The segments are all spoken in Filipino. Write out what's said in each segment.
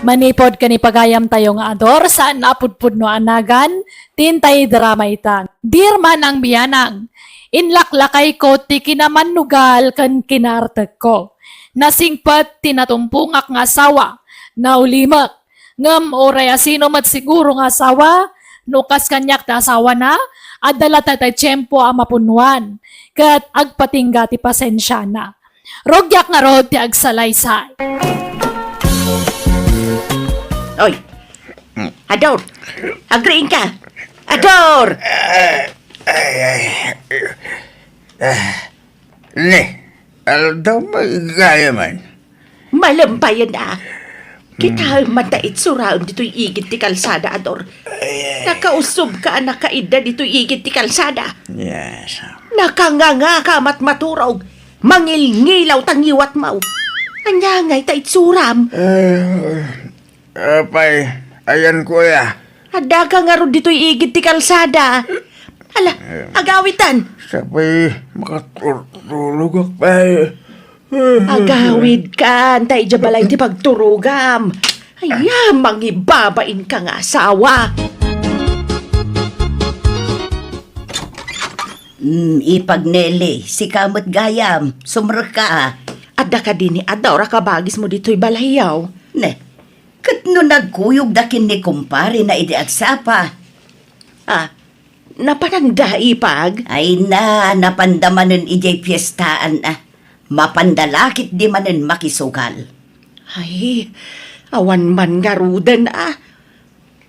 Manipod ka ni pagayam tayo nga ador, saan napudpud no anagan, tintay drama itang. Dirman ang biyanang, inlaklakay ko ti kinamannugal kan kinartag ko. Nasingpat tinatumpungak nga asawa, naulimak, ngam oray asino mat siguro nga asawa, nukas kanyak ta asawa na, adala tatay tiyempo ang mapunuan, kat agpatingga ti pasensya na. Rogyak nga rod ti agsalaysay. Oy, Ador, agriin ka. Ador! Ne, daw magaya man. Malampayan na. Kita matait suraon dito'y igit ti kalsada, Ador. Nakausob ka nakaida dito'y igit ti kalsada. Yes. Nakanganga ka matmaturog. Mangilngilaw tangiwat mau. Anyangay tait suram. Apay, ayan kuya. Ada ka nga ron dito'y igit ti kalsada. Ala, agawitan. Sabay, makatulog ako pa. Agawid ka, antay jabalay ti pagturugam. Ay, mangibabain ka nga asawa. Ipagnele, si kamot gayam, sumrek ka. Adda ka din ni Adora kabagis mo dito'y balayaw. Ne, kat no nagkuyog dakin ni kumpare na iti agsapa. Napananda ipag? Ay na, napandamanin ijay piyestaan Mapandalakit di manin makisugal. Ay, awan man nga rudan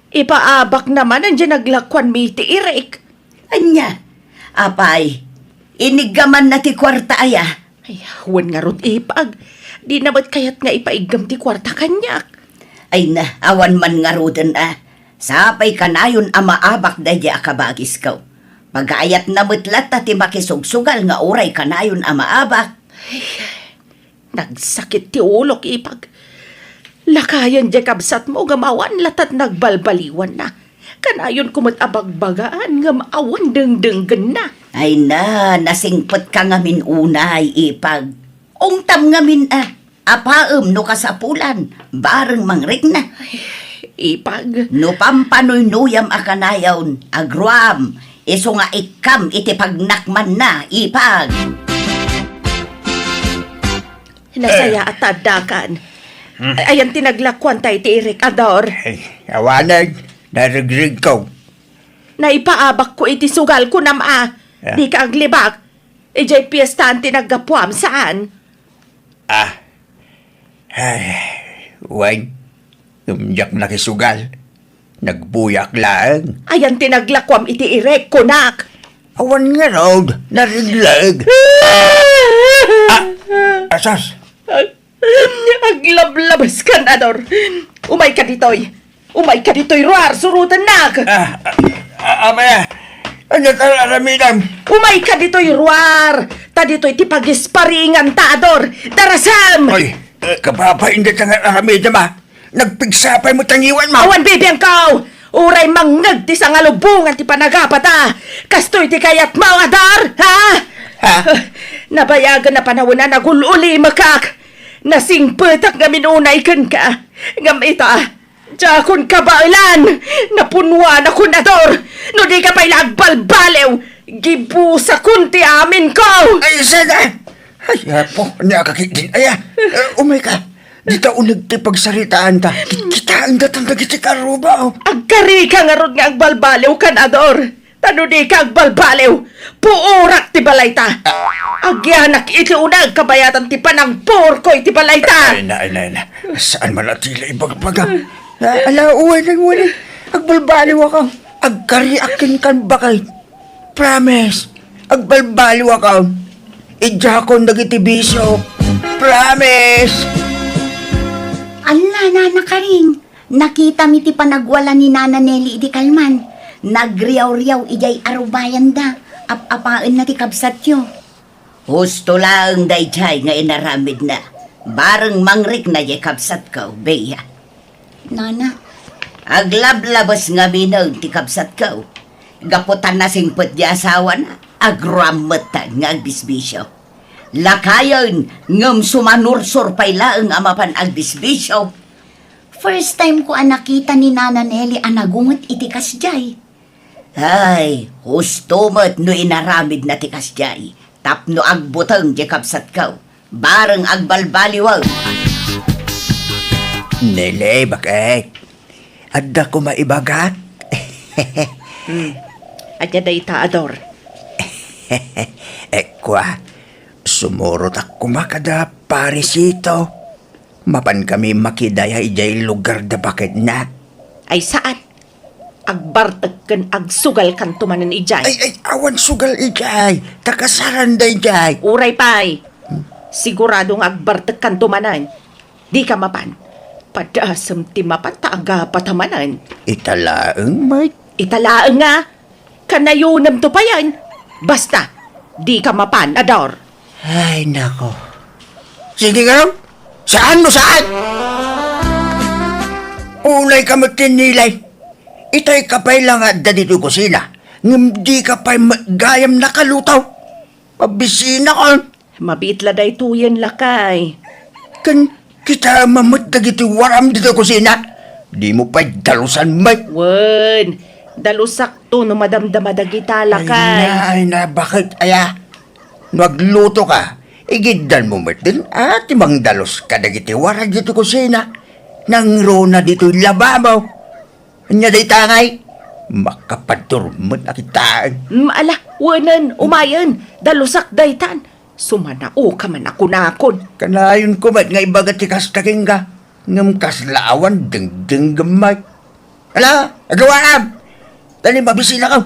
Ipaabak naman andyan naglakwan mi ti Irek. Anya, apay, inigaman na ti kwarta aya. Ay, awan nga rod ipag. Di naman kayat nga ipaigam ti kwarta kanyak. Ay na, awan man nga rudan Sapay kanayon amaabak dahi akabagis kaw. Pag-ayat na mutlat ti makisugsugal nga oray kanayon amaabak. Nagsakit ti ulok ipag. Lakayan di kabsat mo gamawan latat nagbalbaliwan na. Kanayon kumat abagbagaan nga maawan dengdenggen na. Ay na, nasingpot ka ngamin unay ipag. Ungtam ngamin apaem no kasapulan, bareng mangrik na. Ipag. No pampanoy-nuyam akanayawn, agruam, iso nga ikam iti pagnakman na ipag. Nasaya at tadakan. Ayan tinaglakwan tayo ti Irek Ador. Ay, awanag, narigrig ko. Naipaabak ko iti sugal ko na Di ka aglibak. Ijay piyestaan tinaggapuam saan? Wag, tumjak na kisugal. Nagbuyak lang. Ayan tinaglakwam iti Irek, kunak. Awan nga rod, nariglag. Asas? Aglablabas ka, Ador. Umay ka ditoy. Umay ka ditoy, Ruar, surutan nak. Amaya, ano talaramidan? Umay ka ditoy, Ruar. Ta ditoy ti pagisparingan ta, Ador. Darasam! Oy, kapapaindat ang aramidan ma. Nagpigsapay mo tangiwan ma. Awan bibiyang kaw! Uray mangag ti sa ngalubungan ti panagapata. Kastoy ti kayat mo, Ador, ha? Nabayagan na panahon na nagululi makak. Nasingpetak nga minunay kan ka. Ngam ita, jakon ka bailan. Napunwan ako na, Ador. No di ka pa'y lagbalbalew. Gibusa kunti amin ko. Ay, sada! Ay, po, nakakikdin. Ay, umay ka. Dito unag ti pagsaritaan ta. Kita ang datang nagiti karuba. Agkari ka nga ron nga agbalbalew kan, Ador. Tano di ka agbalbalew. Puurak ti balayta. Agyanak iti unag kabayatan ti panang porkoy ti balayta. Ay, na. Saan man natila ibagbaga? Ala, uwan. Agbalbaliw ako. Agkari akin kan bakay. Promise. Agbalbaliw ako. Idya ko nagiti bisyo. Promise. Ala, Nana Karing. Nakita mi ti panagwala ni Nana Nelly di Kalman. Nagriyaw-riyaw ijay arubayan da. Apaan na ti kabsat yo. Husto lang dayjay nga inaramid na. Bareng mangrik na jay kabsat ka, beya. Nana, Aglablabas nga minag ti kabsat ka. Gaputan na singpot di asawa na. Agramatan nga agbisbisyo. Lakayon ngam sumanursor pay laeng amapan agbisbisyo. First time ko nakita ni Nana Nelly anagungot iti kasjay. Ay, husto mo't no inaramid na tikas jay. Tapno agbutang di kapsat kaw. Bareng agbalbaliwaw. Nele, bakit? Adda ko maibagat? Adya day ta, Ador. Kwa, sumurot ako makada parisito. Mapan kami makidaya ijay lugar da bakit na. Ay saan? Agbartag kan agsugal kan tumanan ijay. Ay, awan sugal ijay. Takasaran da ijay. Uray pay. Siguradong agbartag kan tumanan. Di ka mapan. Padasam ti mapan taaga patamanan. Italaang may. Italaang nga. Kanayunam to pa yan. Basta, di ka mapan, Ador. Ay, nako. Sige nga raw. Saan mo saan? Unay ka magtinilay. Itay ka pa'y lang at dito kusina. Ngam di ka pa'y gayam nakalutaw. Pabisina ka. Mabitla day tuyen lakay. Kan kita mamut na giti waram dito kusina. Di mo pa'y dalusan may. Wen, dalusak to no madamdamadagita lakay. Ay na, bakit aya? Nagluto ka. Igiddan mo matin at imang dalos ka na giti waram dito kusina. Nang rona dito lababaw. Anya day tangay. Makapadurmot na kitaan. Maala, wanan, umayan. Dalusak daytan. Sumanao ka man ako nakon. Kanayon ko ba't nga ibagat tikas taking ka? Ngam kaslaawan, ding gamay. Ala, agawaam! Dali mabisina ka.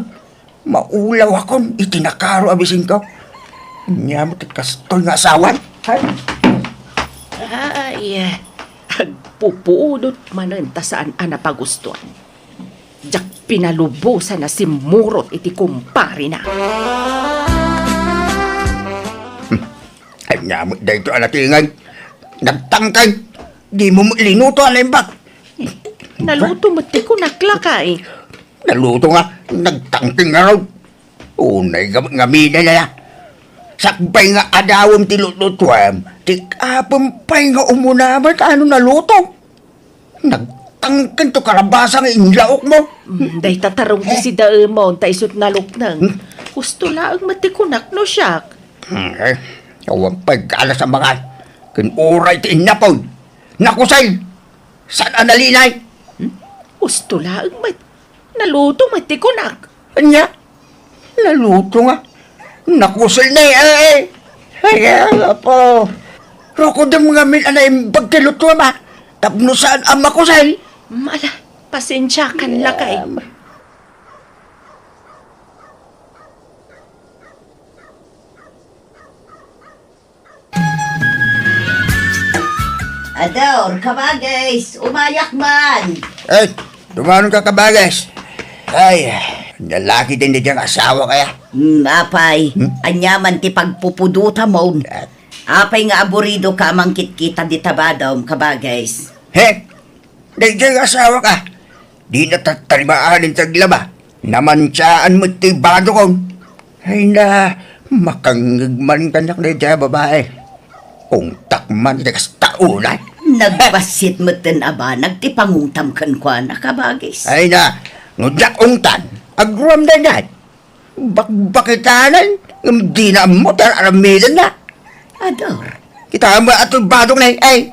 Maulaw akon, itinakaro abisin ko. Nyamot at kastoy nga asawan. Hay. Ay, agpupudot mananta saan anapagustuhan. Diyak pinalubusan na si Murot iti kumpari na. Ay, nyamot na ito alatingan. Nagtangkay. Di mo linuto alimbak. Naluto mo ti ko naklakay. Naluto nga, nagtangking nga raw. Unay ngamina na. Sakbay nga adawam ti lututuam. Tikapam pa'y nga umunamat ano naluto. Nagtangkin to karabasang inlaok mo. Day tatarong ti si Daemon ta isut naluknang. Gusto laang matikunak no siyak. Awan pa'y gala sa mga. Kinuray ti inapaw. Nakusay. Saan analinay? Gusto laang naluto matikunak. Anya? Naluto nga. Nakusay na eh. Ay, po. Rokodam nga min anay pagkiluto ma. Tapno saan ang makusay? Mala, pasensya kan lakay. Ador, kabagays, umayak man. Ay, tumanon ka kabagas. Ay, lalaki din diyang asawa kaya. Apay, anyaman ti pagpupuduta mo. Apay nga aburido ka mangkit-kita di tabadaw, kabagays. He, diyang asawa ka. Di natatarimaan ng taglaba. Namansyaan mo ti bado ko. Ay na, makangagman ka na diyang babae. Kung takman iti kastaunay. Nagbasit mo tin aba, nagtipanguntam kan kwa na, kabagays. Ay na, ngudyak ungtan. Agruam na yan. Bakbakitanan. Hindi na mo tararamidan na. Ador, Kita mo ato badong na ay.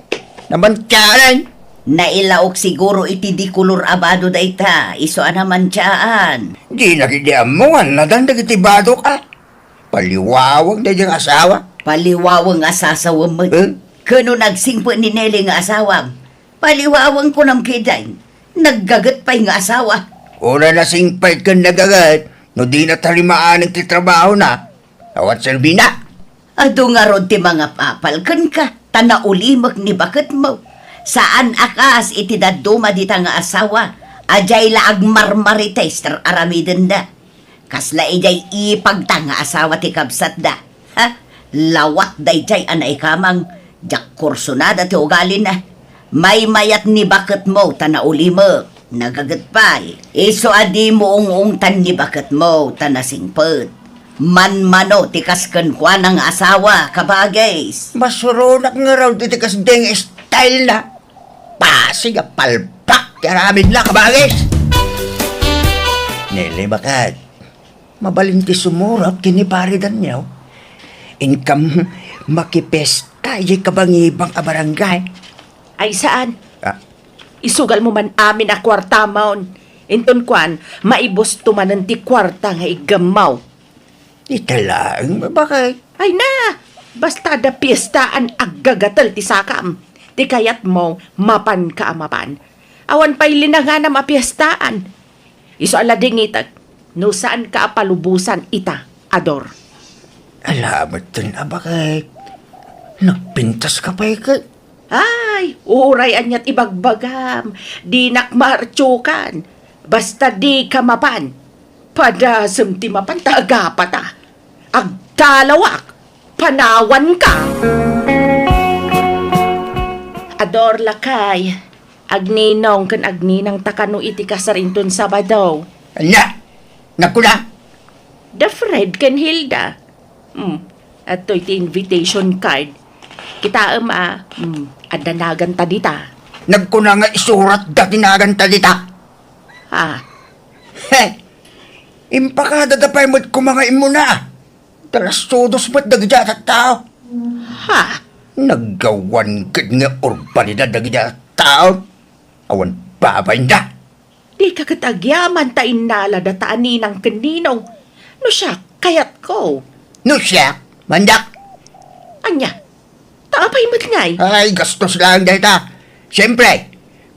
Namansyaan. nailaok siguro iti di kulur abado da ita, iso naman tiyaan. Di nakidiam mo, nadan na kitibado ka. Paliwawag na diyang asawa. Paliwawang asasawam mo. Eh? Kano nagsingpo ni Nelly nga asawam. Paliwawang ko ng kiday. Naggagat pa'y nga asawa. Una na singpay ka nagagat. No di na talimaan ng titrabaho na. Awat selbi na. Ado nga rod ti mga papal kan ka. Tanaulimag ni bakit mo. Saan akas iti daduma dita nga asawa. Ajay laag marmarites tar aramiden da. Kasla ijay ipagta nga asawa ti kabsat da. Ha? Lawat day jay anay kamang. Jak kursunada ti ugali na. May mayat ni bakit mo tanaulimag. Nagagat pa'y. Iso adi mo ungungtan ni bakit mo tanasingpet. Man-mano tikaskan kwa ng asawa, kabagays. Masurunak nga raw titikas ding style na. klase nga palpak karamin na kabagis. Nili bakad, mabalinti sumurap kiniparidan niyo. Income makipesta yung kabangibang abarangay. Ay saan? Ah, Isugal mo man amin a kwarta maon. Inton kwan, maibos tumanan ti kwarta nga igamaw. ita lang, bakit? Ay na! Basta da piyestaan aggagatal ti sakam. Ti kayat mo, mapan ka amapan. Awan pa'y linangan na mapiyestaan. Iso alading itag, no saan ka apalubusan ita, Ador. Alamat din, bakit? Nagpintas ka pa ikay. Ay, uurayan niya't ibagbagam. Di nakmartsukan. Basta di ka mapan. Padasam ti mapan taagapata. Agtalawak. Panawan ka. Ador lakay. Agninong kan agninang takano iti kasarinton Sabado. Anya, nakula. The Fred ken Hilda. At iti invitation card. Kita adanagan ta dita. Nagkuna nga isurat da tinagan talita. Ha? He, impakada da pa'y mo't kumanga imuna. Talas todos mo't dagja sa tao. Ha? Naggawan gid nga urbanidad dagja sa tao. Awan babay na. Di ka katagyaman ta inala dataan ng kaninong. No siya, kayat ko. No siya, mandak. Anya, taapay matngay. Ay, gastos lang dahil ta. Siyempre,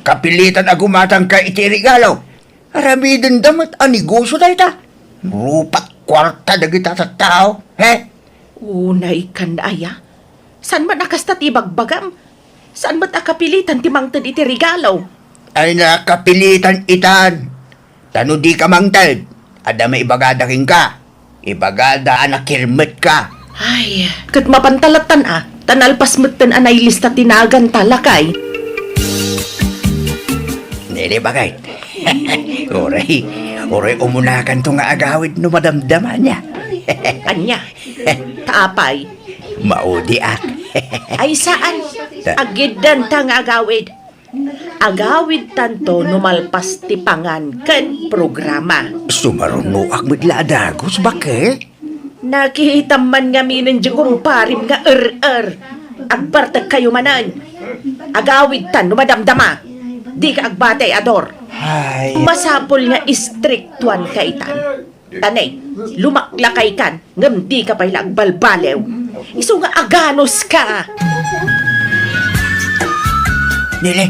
kapilitan agumatang ka iti regalo. Aramidin damat ang negosyo dahil ta. Rupat kwarta dagita sa tao. He? Unay kan aya. San man akasta ti bagbagam? Saan ba't akapilitan ti mangtad iti regalo? Ay nakapilitan itan. Tano di ka mangtad. Ada may ibagadaking ka. Ibagada anak kirmet ka. Ay, kat mapantalatan tanalpas matan anay lista tinagan talakay. Nili bagay. Oray umunakan to nga agawid no madamdaman niya. Anya, taapay. Maudi ak. Ay saan? Agidan tang agawid. Agawid tanto numalpas ti pangan ken programa. Sumaruno ak bigla dagos bakit? Nakita man nga minin di kumparim nga Agbartag kayo manan. Agawid tan numadamdama. Di ka agbatay, Ador. Ay, Masapol nga istriktuan ka itan. Tanay, lumaklakay kan, ngam di ka pa'y lagbalbalew. Iso nga aganos ka. Nili,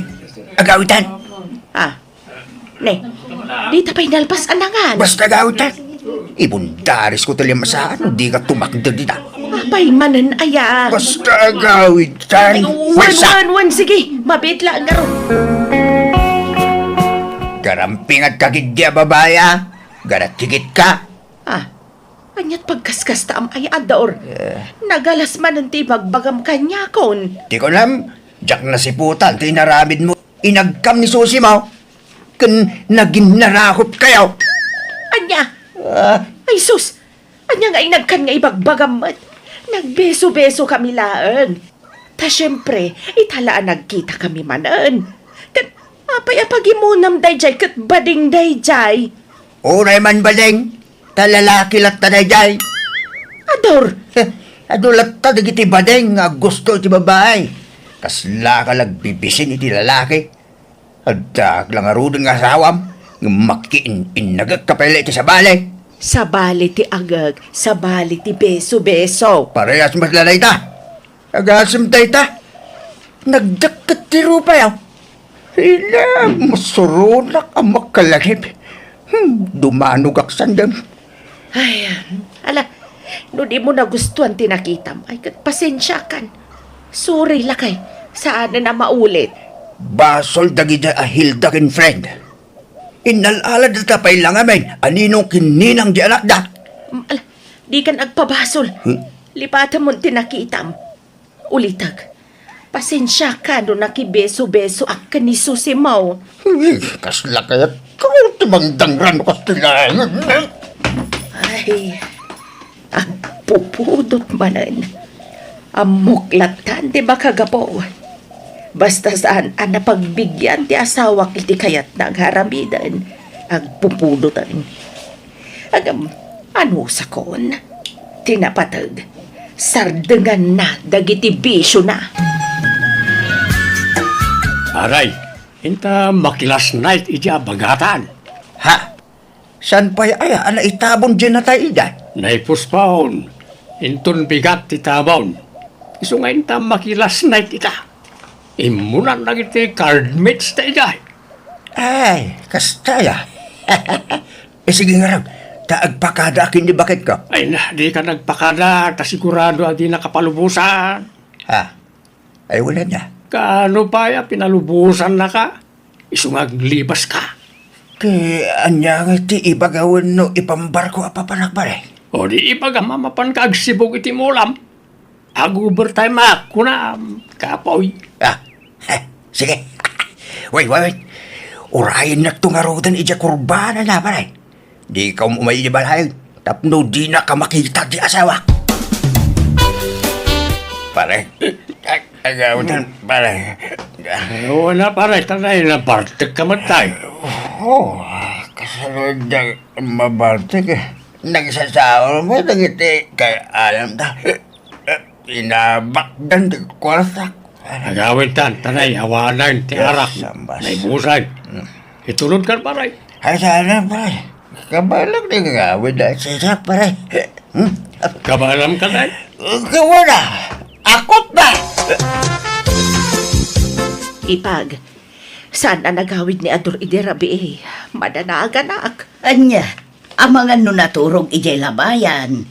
agawitan. Ne, di ta pa'y nalpas anangan. Basta agawitan. Ibundaris ko talim masaan, di ka tumakda dita. Apay manan aya. Basta agawitan. Wan, sige, mabitla nga ron. Garamping at kagidya babaya. Garat tigit ka. Anyat pagkaskas ta am ay Ador. Nagalas man ang tibagbagam kanya kon. Di ko alam, jak na si putan, tinaramid mo. Inagkam ni susi mo. Kun naging narakot kayo. Anya, ay sus, anya nga inagkan nga ibagbagam mat. Nagbeso-beso kami laan. Ta syempre, italaan nagkita kami manan. Kat, apay-apagimunam dayjay kat bading dayjay. Uray man baling, talalaki lat tanayjay. Ador, Adulat ta digiti badeng nga gusto ti babae. Kasla ka lagbibisin iti lalaki. Adak lang arudon nga asawam. Nga makiin nagagkapela iti sa balay. sa bali ti agag, sa bali ti beso-beso. Parehas mas lalay ta. Agasam tayo ta. Nagdakat ti rupay ah. Hila, masurunak ang makalagip. Dumanog aksandam. Ay, ala, no di mo nagustuhan tinakitam, ay kat pasensya kan. Sorry lakay, saan na maulit. Basol dagida a Hilda kin friend. Inalala da tapay lang amin. Aninong kininang di anak da. Ala, di kan agpabasol. Lipatan mo tinakitam. Ulitag, pasensya ka no nakibeso-beso ak ni Susi mo. Kasla kayat kung tumangdangran ko sila. Ay, ang pupudot manan. Amuklatan, di ba kagapo? Basta saan ang napagbigyan ti asawa iti kayat na ang haramidan, ang pupunutan. Agam, ano sa kon? Tinapatag, sardengan na, dagiti bisyo na. Aray, inta makilas night ija bagatan. Ha? San pa'y aya ana itabon dyan na tayo idan? Naipuspaon, intun bigat ti tabon. Iso nga inta makilas night ita. Imunan na iti cardmates ta ija. Ay, kastaya. Sige nga raw, taagpakada akin di bakit ka? Ay na, di ka nagpakada, ta sigurado di nakapalubusan. Ha? Ay wala na. Kaano pa ya, pinalubusan na ka? Iso nga libas ka. Kaya anya nga ti ibagawin no ipambarko apapanak pare. O di ipagamapan ka agsibog iti mulam. Ag-overtime ako na, kapoy. Ah, sige. Wait. Urayin na tungarodan ija kurbana na pare. Di ka umay ibalhay. Tapno di na ka makita di asawa. Pare. Agawan pare. Oo na pare, tanay na partek ka matay. Oh, kasunod na mabartek eh. Nagsasawa mo, nagiti kay alam ta. Inabakdan di kwartak. Agawin tan, tanay, awanan, ti arak. Sambas. Naibusan. Itulod ka pare. Ay sana pare. Kabalang di gawin na siya pare. Kabalam ka tay. Kawala. Akot ba? Ipag, saan ang nagawid ni Ador Iderabi eh? Madanaganak. Anya, ang mga nunaturog ijay labayan.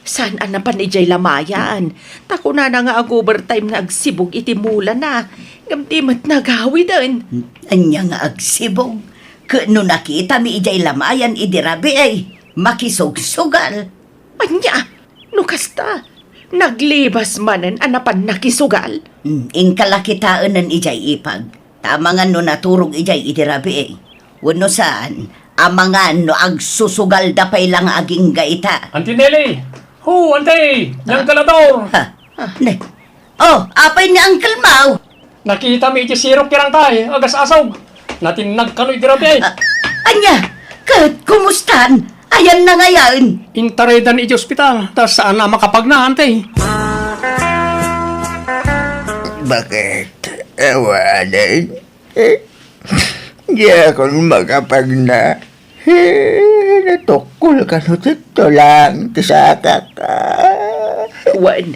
Saan ang napanijay lamayan? Tako na nga ag-overtime nga agsibog iti mula na. Ngamdimat nagawid din. Anya nga agsibog. Kano nakita mi ijay lamayan idirabi ay makisugsugal. Anya, nukasta. Naglibas manen anapan nakisugal. Ingkalakitaan ng ijay ipag. Tama nga no naturog ijay idirabi ay. Wano saan, amangan no agsusugal dapay lang aging gaita. Auntie Nelly! Hu, Auntie! Yang kalador! Ha? Ne. Oh, apay ni Uncle Mau. Nakita mi iti sirok kirang tay, agas asog. Natin nagkanoy dirabi. Anya, kumustan? Ayan na ngayon. Intaredan iti ospital, tas saan na makapagna, Auntie? Bakit? Ewanin. Di ako makapagna. Natukol ka no dito lang. Tisaka ka. Wan,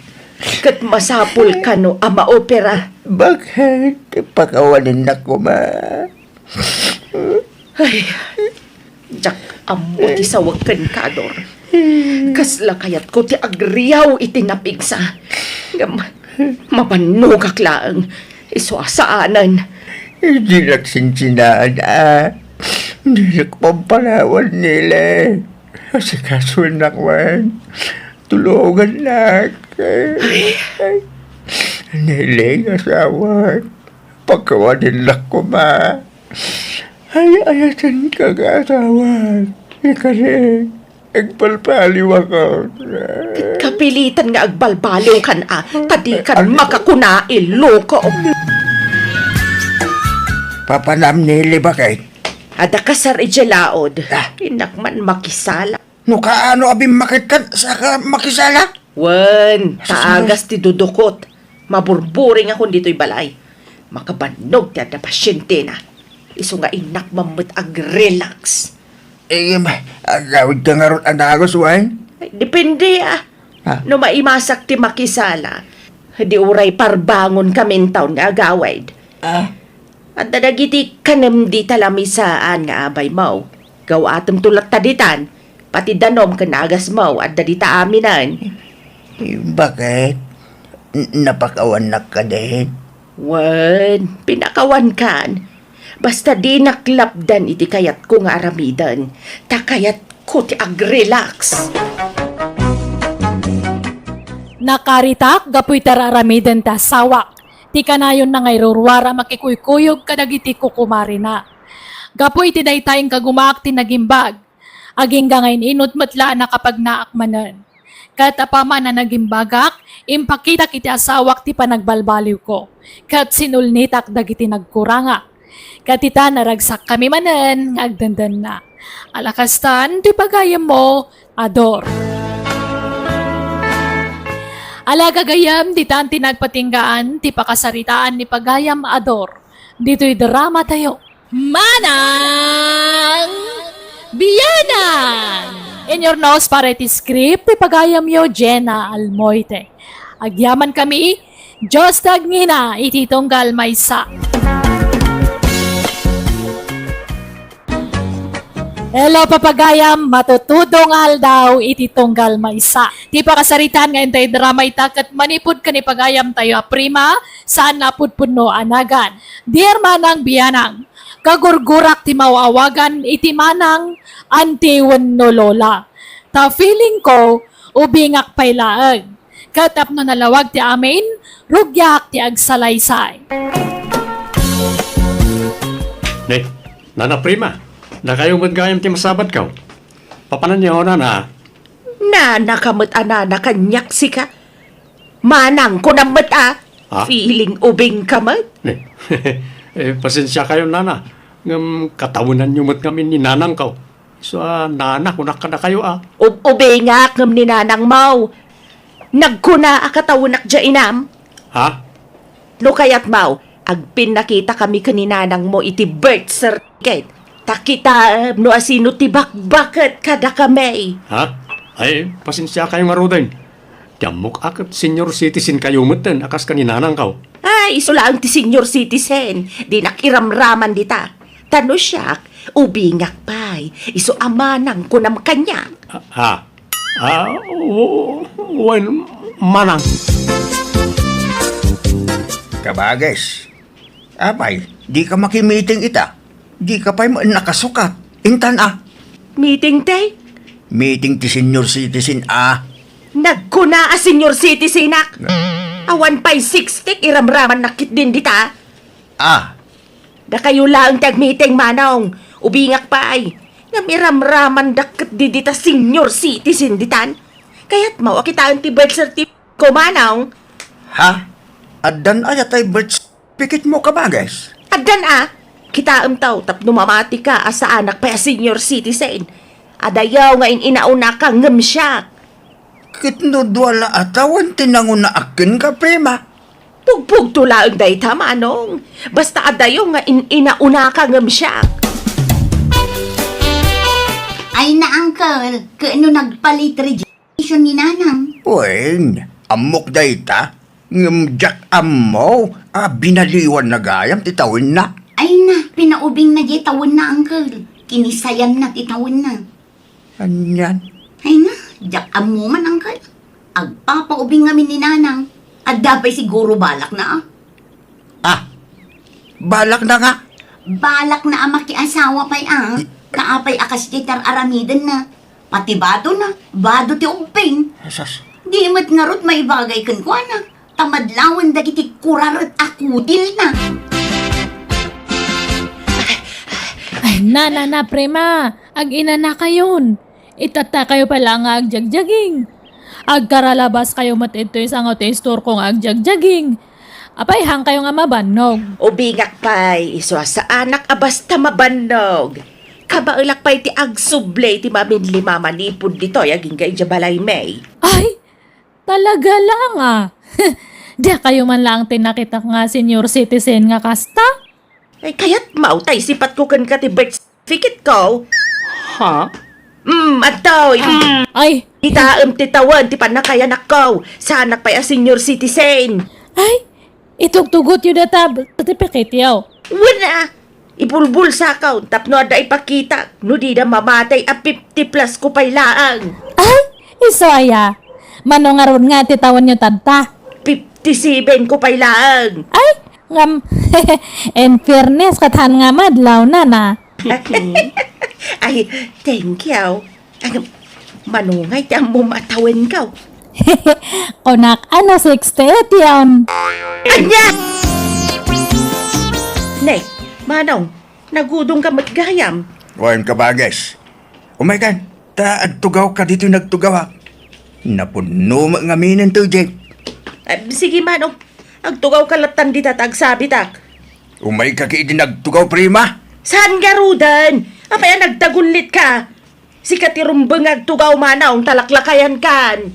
kat masapul ka no ama opera. Bakit? Pakawanin na ko ma. Ay, jak amo ti sawagan ka, Ador. Kasla kayat ko ti agriyaw iti napigsa. Mapanugak lang. Isuasaanan. Hindi nagsinsinaan Hindi nagpampalawan nila. Kasi kaso nakwan. Tulungan na. Niling asawa. Pagkawanin lang ko ma. Ayasan ka asawa. Kasi agpalpaliw ako. Kapilitan nga agbalbaliw kan tadi kan makakunail, loko. Papanam nili bakit? Ada kasar ijelaod. Inakman makisala. No kaano abim makitan saka makisala? Wen, taagas ti dudukot. Maburburing ako dito'y balay. Makabanog ti ada pasyente na. Iso nga inak mamut ag-relax. Agawid ka nga ron anagos, Wayne? Ay, depende Ha? No maimasak ti makisala. Di uray parbangon kamin taon nga agawid. At dadagiti kanem di talamisaan nga abay mo. Gaw atom tulak taditan. Pati danom kanagas mo at dadita aminan. Bakit? Napakawan na ka din? Wen, pinakawan kan. Basta di naklapdan iti kayat ko nga aramidan. Takayat ko ti ag-relax. Nakaritak, gapuy tararamidan ta sawak. Ti kanayon na ngay rurwara makikuykuyog kadagiti kukumari na. Gapuy ti daytayng kagumaak ti nagimbag. Aging gangay inot matla na kapag naakmanan. Kat apama na naging bagak, impakita kiti asawak ti panagbalbaliw ko. Kat sinulnitak dagiti nagkuranga. Kat ita naragsak kami manen, ngagdandan na. Alakastan, ti pagayam mo, Ador. Alaga gayam, di tan tinagpatinggaan, ti pakasaritaan ni pagayam Ador. Dito'y drama tayo. Manang Biyanan! In your nose para iti script, ti pagayam yo Jenna Almoite. Agyaman kami, Diyos tagngina, iti tunggal maysa. Hello papagayam, matutudong aldaw iti tunggal maysa. Ti pakasaritan nga intay drama itakat manipud ka ni pagayam tayo prima, saan napudpudno anagan. Dear manang biyanang, kagurgurak ti mawawagan iti manang antiwen no lola. Ta feeling ko, ubingak pay laag. Katap no nalawag ti amin, rugyak ti agsalaysay. Ne, nana prima, na kayo magayam ti masabat ka. Papanan niyo na. Nakamot na kanyak si ka. Manang ko namat Ha? Feeling ubing kamat. Ne, pasensya kayo nana. Katawunan niyo mat kami ni nanang ka. So, nana, kunak ka na kayo Ubingak ngam ni nanang mau. Nagkuna akatawunak dya inam. Ha? No kayat mau, agpin nakita kami kaninanang mo iti birth certificate. Takita no asino ti bakbaket kada kami. Ha? Ay, pasensya kayo marudain. Tiamok akat senior citizen kayo matan akas kaninanang ka. Ay, iso lang ti senior citizen. Di nakiramraman dita. Tano siya, ubingak pay. Iso amanang kunam kanya. Ha? Wan, manang. Kabages. Apay, di ka makimiting ita. Di ka pa'y nakasukat. Intan Meeting day? Meeting ti senior citizen Nagkuna a senior citizen ak. Awan pa'y 60 iramraman nakit din dita. Da kayo lang tag-meeting manong. Ubingak pa'y. Namiramraman dakit di dita senior citizen ditan. Kaya't mau akitaan ti birth certificate ko manong. Ha? Addan ayatay birth certificate mo kabages. Adan kita taw tapno mamati ka asa anak pa senior citizen. Adayaw nga inauna ka ngem siya. Kitnudwala atawan tinanguna akin ka, prima. Pugpug tulaang day manong. Basta adayaw nga inauna ka ngem siya. Ay na, uncle. Kaano nagpalit registration ni nanang? Uwing, amok dayta. Ngumjak amo, binaliwan na gayam, titawin na. Ay na, pinaubing na di tawon na, uncle. Kinisayan na titawon na. Anyan. Ay na, jak amo man, uncle. Agpapaubing kami ni nanang. At dapay siguro balak na Balak na nga. Balak na ama asawa pa'y Kaapay akas titar aramiden na. Pati bado na, bado ti uping. Asas. Di mat ngarot may bagay kan kwa na. Tamadlawan dagiti kurarat akudil na. Ay, na, prima. Ag-ina na kayon. Itata kayo pala nga agjagjaging. Agkaralabas kayo matitoy sa nga store kong agjagjaging. Apay, hang kayo nga mabanog. Ubingak pa'y iso sa anak basta mabanog. Kabailak pa'y ti agsuble ti mamin lima manipod dito yaging kay Jabalay May. Ay, talaga lang Di kayo man lang tinakita nga senior citizen nga kasta? Ay kaya't mautay sipat ko kan ka ti birth certificate ko. Ha? Atoy. Ay, Itaam ti tawan ti panakayanak ko. Sa anak pa'y a senior citizen. ay, itugtugot yun na certificate yaw. Wala. Ibulbul sa account tapno ada ipakita. No di na mamatay a 50 plus ko pa'y laang. Ay, iso aya. Manongaron nga titawan nyo tanta. 57 ko pa'y laang. Ay, ngam, in fairness, katahan nga madlaw na. Ay, thank you. Ay, manungay ti ang mumatawin ka. Kunak, 68 yun. Anya! Nay, manong, nagudong ka matgayam. Uwing kabages. Umaykan, taagtugaw ka dito nagtugaw ha. Napuno mo nga minan to, Jake. Sige manong, agtugaw kalatan di tatag sabi tak. Umay ka kay nagtugaw, prima. Saan nga rudan? Apaya nagtagunlit ka. Si katirumbeng agtugaw manaong talaklakayan kan.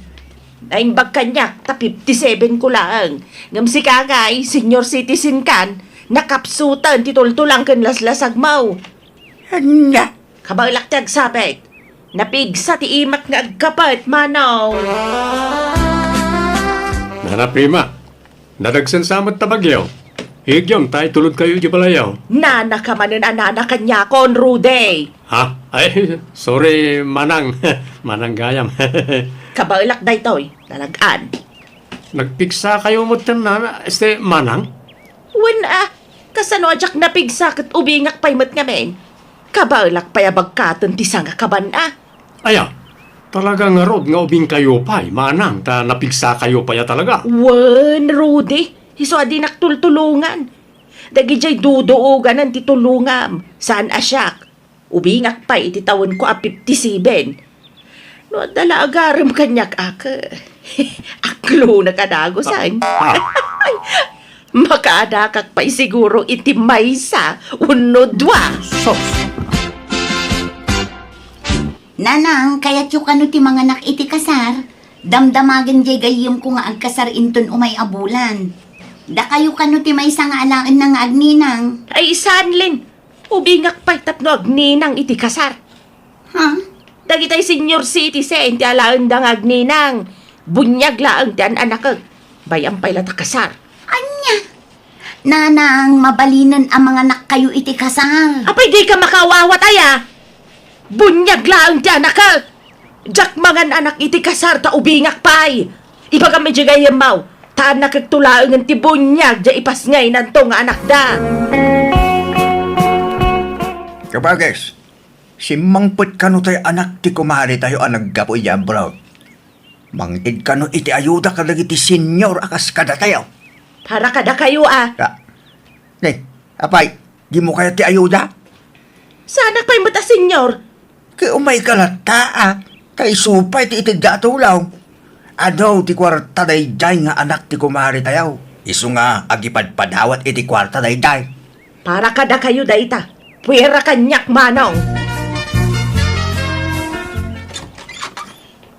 Naing bagkanyak, ta 57 ko lang. Ngam si kangay, senior citizen kan, nakapsutan, titultulang kan laslasag mau. Anya? Kabalak tag sabit. Napigsa ti imak nga agkapat, manaw. Nana prima, nadagsan samot tabagyaw. Higyon, tayo tulod kayo di balayaw. Nana ka manan anana kanya kon, Rude. Ha? Ay, sorry, manang. Manang gayam. Kabalak day toy, talagaan. Nagpiksa kayo mo nana, manang? Wen kasano ajak napigsa kat ubingak paymot nga men. Kabalak payabag katon ti sanga kaban Aya, talaga nga rod nga ubing kayo pa'y, manang, ta napigsa kayo pa ya talaga. Wen, Rudy. Hiso adi naktultulungan. Dagi jay dudoogan ang titulungam. Saan asyak? Ubingak pa ititawan ko 57. No, dala agaram kanyak aka. Aklo na kadagosan. Makaadakak pa'y siguro iti maysa. Unodwa. Nanang, kaya tsukano ti mga nak iti kasar. Damdamagan jay gayim ko nga agkasar inton umay abulan. Da kayo kano ti may nga alaan ng agninang. Ay isanlin. Ubingak pa'y tapno agninang iti kasar. Ha? Dagitay senior citizen ti alaan dang agninang. Bunyag laang ti anak bayang pa'y lata kasar. Anya? Nanang, mabalinan ang mga nak kayo iti kasar. Apay di ka makawawat aya. Bunyag laang ti anak Jak mangan anak iti kasar ta ubingak pa'y. Iba kami di gayam mau. Taan nakagtulaang ang tibunyag di ipas ngay nanto nga anak da. Kabages, si mangput kano tayo anak ti kumari tayo ang naggapo iya, bro. Mangtid kano iti ayuda ka lagi ti senior akas kada tayo. Para kada kayo Apay, di mo kaya ti ayuda? Sana pa'y mata senyor. Kaya umay kalata kay supay ti iti datulaw. Adaw ti kwarta day nga anak ti kumari tayo. Isu nga agipadpadawat iti kwarta day. Para kada kayo da ita. Puwera kanyak manong.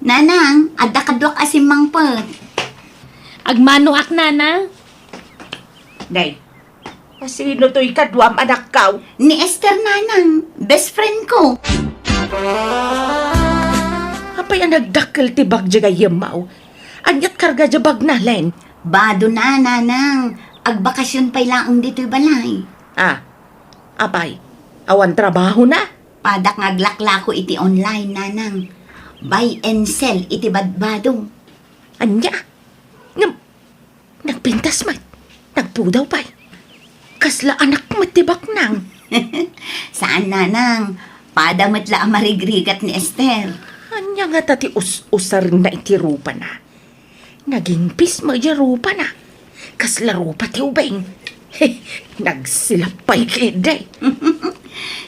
Nanang, adda kadwak asim mangpet. Agmano ak nana. Day, sino to'y kadwam anak kaw? Ni Esther nanang, best friend ko. Apay ang nagdakkel ti bag di gayam mau. Anyat karga di bag na len. Bado na, nanang. Agbakasyon pa'y laang dito'y balay. Apay, awan trabaho na. Padak ngaglakla ko iti online, nanang. Buy and sell iti badbado. Anya? Nagpintas man. Nagpudaw pa'y. Kasla anak matibak nang. Saan, nanang? Padamatla ang marigrigat ni Esther. Anya nga tati usar na iti rupa na. Naging pisma di rupa na. Kasla rupa ti ubeng. Nagsilapay kiday.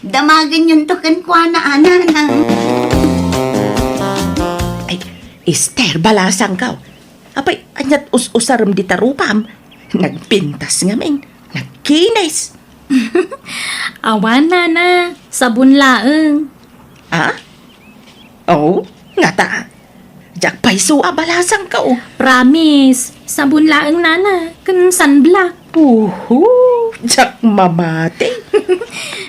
Damagan yung tukan kwa na, nanang. Ay, Esther, balasang kaw. Apay, anyat usaram di tarupam. Nagpintas nga men. Nagkinis. Awan nana, sabon laeng. Oh, nga ta. Jak paiso balasang kaw. Promise, sabon laeng nana, kan sunblock. Jak mamate.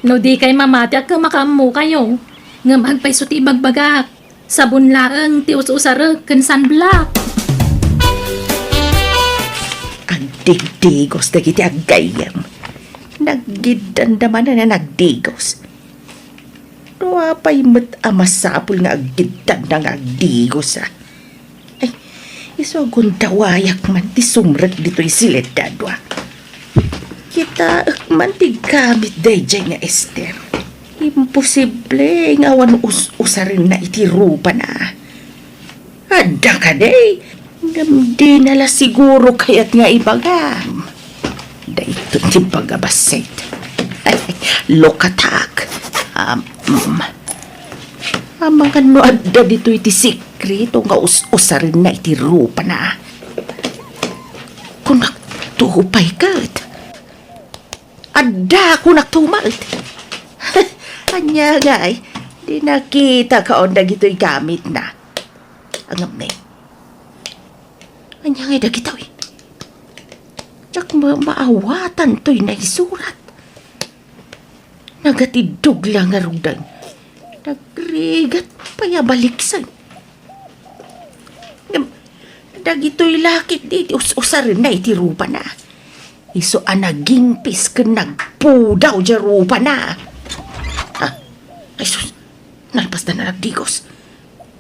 No di kay mamati at makamu kayo. Nga magpaiso ti bagbagak. Sabon laeng ti us-usarag kan sunblock. Ang digdigos na kiti agayam. Naggidandaman na nagdigos. Nuapay mat amasapul nga aggidan na nga agdigos Ay, iso gundawayak man ti sumrag dito'y silet dadwa. Kita man ti gamit dayjay nga Esther. Imposible nga awan usarin na iti rupa na. Ada ka day. Di nala siguro kayat nga ibagam. Dahito ti bagabasit. Lokatak. Amangan no adda dito iti sekreto nga usarin na iti rupa na. Kung nagtupay kat. Adda ko nagtumat. Anya nga ay, di nakita ka on dagito'y gamit na. Ang amne. Anya nga dagito eh. Tsak maawatan to'y naisurat. Nagatidog lang nga rudan. Nagrigat payabaliksan. Dagito'y lakit di usarin na iti rupa na. Iso anaging pis ka nagpudaw dya rupa na. Ay sus, nalpas na nagdigos.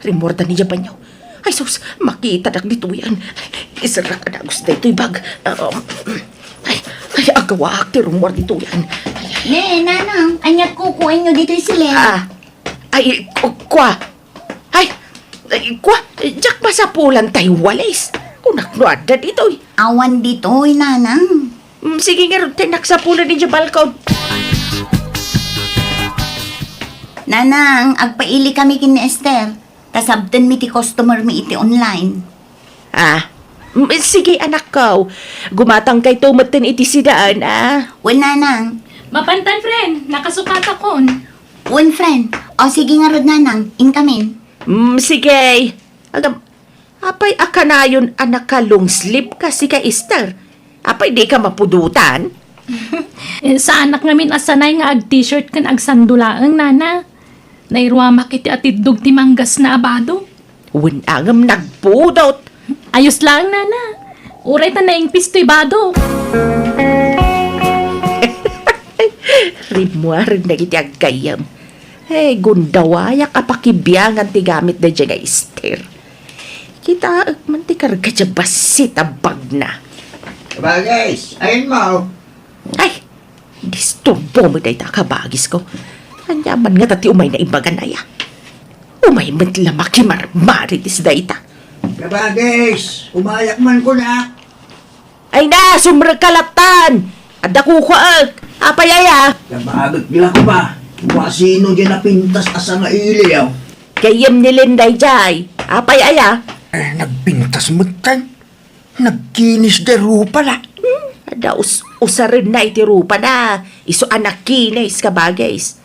Rimorda ni Jabanyaw. Ay sus, makita dito yan. Isara ka na gusto ito'y bag. Ay, agawa ti rumor dito yan. Ne, nanang, anyat kukuin nyo dito sila. Kwa. Kwa, jak masapulan tayo walis. Kunaknuad na dito. Awan dito, nanang. Sige nga rin, tinaksapulan ni balkon. Nanang, agpaili kami kin ni Esther. Tasabtan mi ti customer mi iti online. Sige anak ko. Gumatang kay tumatin iti sidaan, Well, nanang. Mapantan, friend. Nakasukat akon. One friend. O sige nga rod, nanang. Inkamin. Sige. Apay akanayon anak ka long sleep kasi ka Esther. Apay di ka mapudutan. Sa anak ngamin asanay nga ag t-shirt kan ag sandulaang nana. Nairwa makiti atidog ti manggas na abado. Winangam nagpudot. Ayos lang, nana. Uray ta na yung pisto'y bado. Rimuar na iti agayam. Gundawayak apakibiyangan ti gamit na dyan nga Esther. Kita man ti karga dyan basit abag na. Kabagis, ayun mo. Ay, disturbo mo dahi takabagis ko. Anyaman nga tati umay na imbagan na ya. Umay man tila makimarmari tis dahi ta. Kabagis, umayak man ko na. Ay na, sumrag kalaptan! Ada ko kaag, apayaya. Kabagit nila ko ba? Sino dyan napintas asa nga iliyaw? Kayem ni Linday jay, apayaya. Nagpintas mo tan. Nagkinis de rupa la. Ada usarin na iti rupa na. Iso anak kinis kabagis.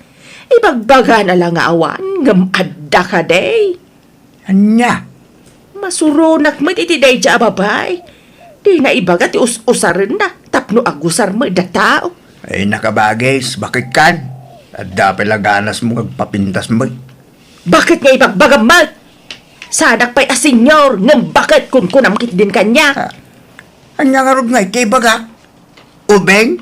Ibagbaga na lang nga awan, ngam adda ka day. Anya? Masurunak mo iti day dya babay. Di na ibaga ti usarin na. Tapno agusar mo da tao. Ay nakabagis, bakit kan? At dapat ganas mo magpapintas mo. Bakit nga ibagbaga mo? Sanak pa'y asenyor, ngam bakit kun kunamkit din kanya. Anya nga rog nga iti baga? Ubeng?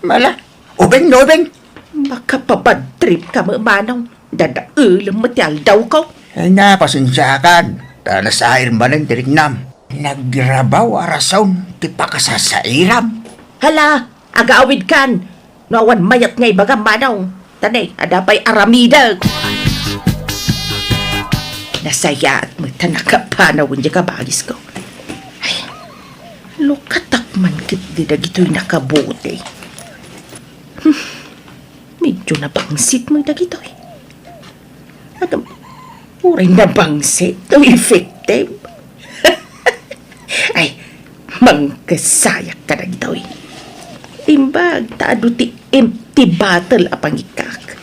Mala, ubeng no ubeng. Makapabad trip ka mo manong. Dadaulam mo tiyal daw ko. Ay na, pasensyakan. Nasair ba ng tirignam? Nagrabaw arasaw, ti pakasasairam. Hala, agaawid kan. Nawan mayat ngay baga manong. Tanay, adapay aramida. Nasaya at magtanakapanawin niya kabagis ko. Ay, lukatak man kit di na gito'y nakabuti. Medyo nabangsit mo na gito'y. Agam, uray nabangsit. To effective. Ay, mangkasayak ka na gito'y. Imbag, taado ti empty bottle apang ikak.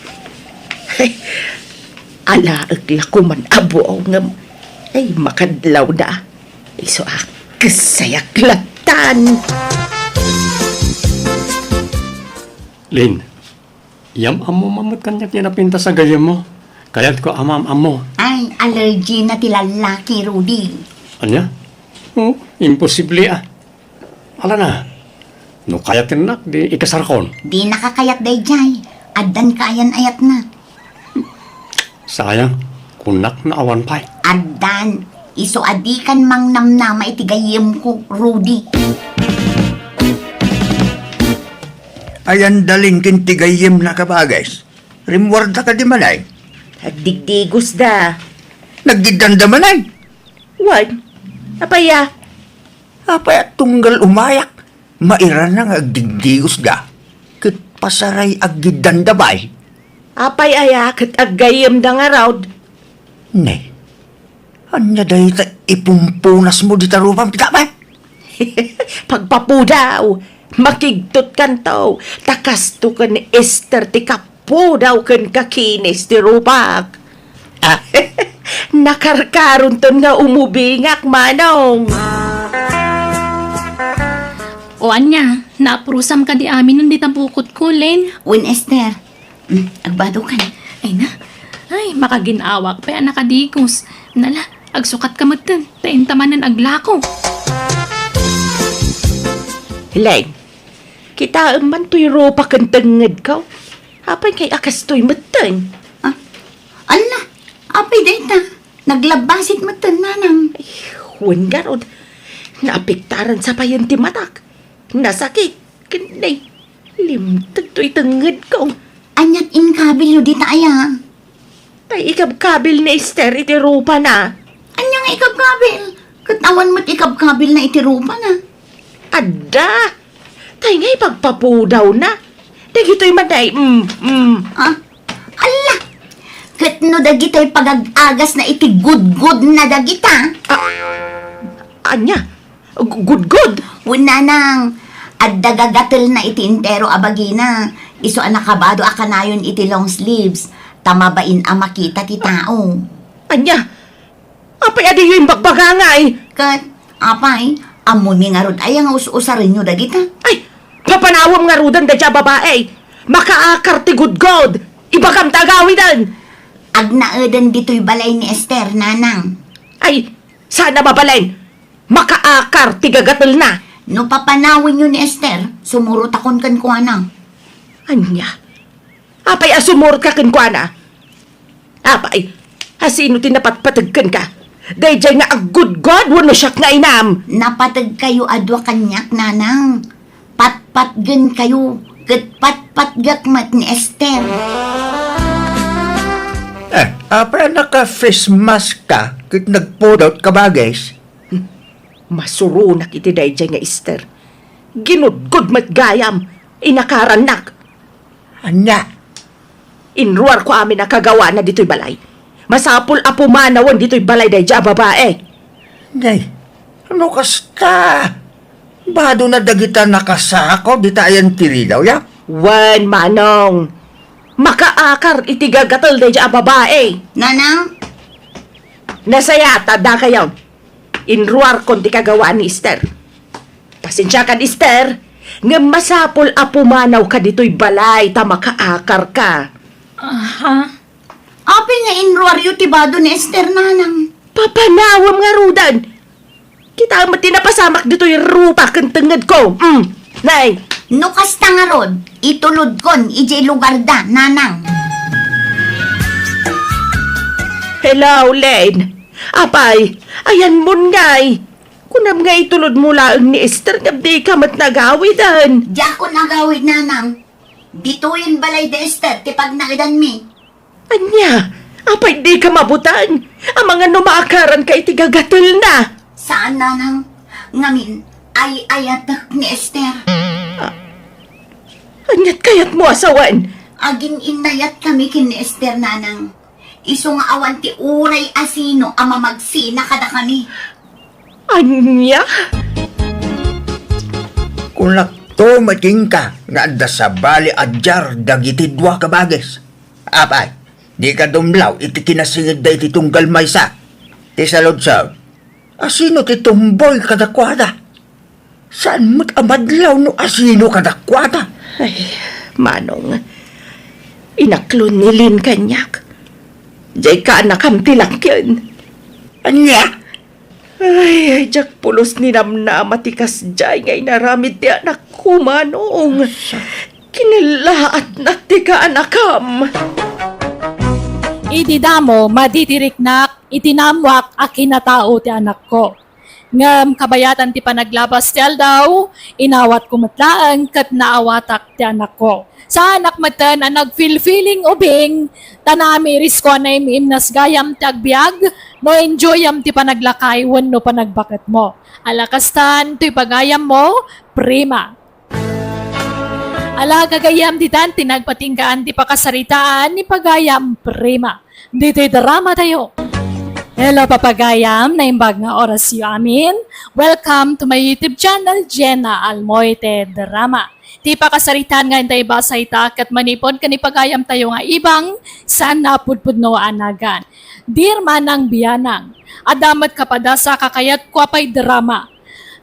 Ay, alaag lako man abo ngam. Ay, makadlaw na. Iso kasayak latan. Lin, yam amo mamut kanyak niya napinta sa gayam mo. Kaya't ko amam amo. Ay, allergy na ti lalaki, Rudy. Anya? Oh, imposible Ala na. No kaya tinak di ikasarkon. Di nakakayat day jay. Addan kayan ayat na. Sayang, kunak na awan pa'y. Addan, iso adikan mang namnama itigayim ko, Rudy. Ayan daling kintigayim na kabagis. Rimwarda ka di manay. Digdigos da. Nagdidanda manay. Wan? Apaya? Apay at tunggal umayak. Maira na nga agdigdigos da. Kit pasaray agdidanda bay. Apay ayak at agayam da nga raw. Ne, Anya dahi ta ipumpunas mo di tarupang tika ba? Pagpapudaw, makigtot kan to. Takas to kan ni Esther ti kapudaw kan kakinis ti rupak. Ah, nakarkaron ton nga umubingak, manong. O anya, naprusam ka di amin nung ditabukot ko, Len. Win Esther, agbado ka na. Ay na, ay, makaginawak pa yan nakadikos. Nala, agsukat ka matan, tayin tamanan aglako. Hilay, kita man to'y rupak kan tangad ka. Apay kay akas to'y matang. Ala, apay data. Naglabasit mo nanang. Huwag nga ron. Naapiktaran sa payan ti matak. Nasakit. Kanay. Limtag to'y tangad ka. Anyat inkabil yung di taaya. Tay ikab-kabil ni Esther iti rupa na. Anyang ikab-kabil. Katawan mo't ikab-kabil na itirupa na. Ada! Tay nga'y pagpapudaw na. Dagito'y maday. Ala! Katno dagitay pag-agas na iti good na dagita. Anya? Good. Unanang, at dagagatil na iti intero abagina. Iso anakabado akanayon iti long sleeves. Tamabain ang makita ti tao. Anya? Apay adi yung bagbagangay. Kat, apay, amon mi nga rod ay ang us-usarin nyo dagita. Ay! Papanawam nga rudan da dya babae. Makaakar ti good. Ibagam tagawidan. Agnaadan dito'y balay ni Esther, nanang. Ay! Sana mabalain. Makaakar ti gagatal na. No papanawin nyo ni Esther, sumurot akon kan ko anang. Anya? Apay asumurot ka kinkwana. Apay, asino tinapatpatagkan ka? Dayjay nga ang good God, wano siyak nga inam. Napatag kayo adwa kanyak, nanang. Patpatgan kayo, kat patpatgakmat ni Esther. Apa naka-face mask ka kit nagpudot ka ba, guys? Masurunak iti dayjay nga Esther. Ginudgod matgayam, inakaranak. Anya? Inruar ko amin nakagawa na dito'y balay. Masapul apumanawan dito'y balay dayjay babae. Ngay, ano kasta? Bado na dagita nakasako, di tayan tiridaw ya? Wan manong. Makaakar iti gagatal dayjay babae. Nanang, Nasayata da kayo. Inruar kon di kagawa ni Esther. Pasensya ka, Esther. Nga masapol apumanaw ka dito'y balay ta makaakar ka. Ha? api nga inruaryo tibado ni Esther, nanang. Papanawam nga rudan. Kita mo tinapasamak dito'y rupa kang tangad ko. Nay. No kasta nga rod, itulod kon, ijay lugar da, nanang. Hello, Len. Apay, ayan mo ngay. Kunam nga itulod mo lang ni Esther nga di ka mat nagawidan. Diya ko nagawid, nanang. Dituin balay de Esther, tipag naidan mi. Anya, apay di ka mabutan. Ang mga numaakaran kay tigagatul na. Saan, nanang? Ngamin, ay ayatak ni Esther. Anyat kayat mo asawan. Aging inayat kami kin ni Esther, nanang. Iso nga awan ti uray asino ang mamagsina kada kami. Anya? Kulak to mating ka, nga da sa bali adjar dagiti dua ka bagis. Apay, di ka dumlaw, iti kinasingid da iti tunggal maysa. Ti salod sa, asino ti tumboy kadakwada? Saan mo't amadlaw no asino kadakwada? Ay, manong. Inaklon ni Lin kanyak. Jay ka nakamtilak yun. Anya? Ay, jak pulos ni namna matikas jay ngay naramid ti anak ko, manong. Kinilaat na ti ka anakam. Idi damo, madidiriknak, itinamwak a kinatao ti anak ko. Ngam kabayatan ti panaglabas ti aldaw, inawat ko matlaan kat naawatak ti anak ko. Sa anak matan ang nag-feeling ubing, tanami risko na imimnas gayam ti agbyag, no enjoyam ti panaglakay wenno panagbaket mo. Alakastan ti pagayam mo, prima. Ala gagayam di tan tinagpatinggaan ti pakasaritaan ni pagayam prima. Dito'y drama tayo. Hello papagayam, naimbag nga oras yu amin. Welcome to my YouTube channel, Jenna Almoite Drama. Ti pakasaritan nga intay basa ita kat manipon kanipagayam tayo nga ibang saan napudpud no anagan. Dear manang biyanang, adamat kapadasa kakayat ko apay drama.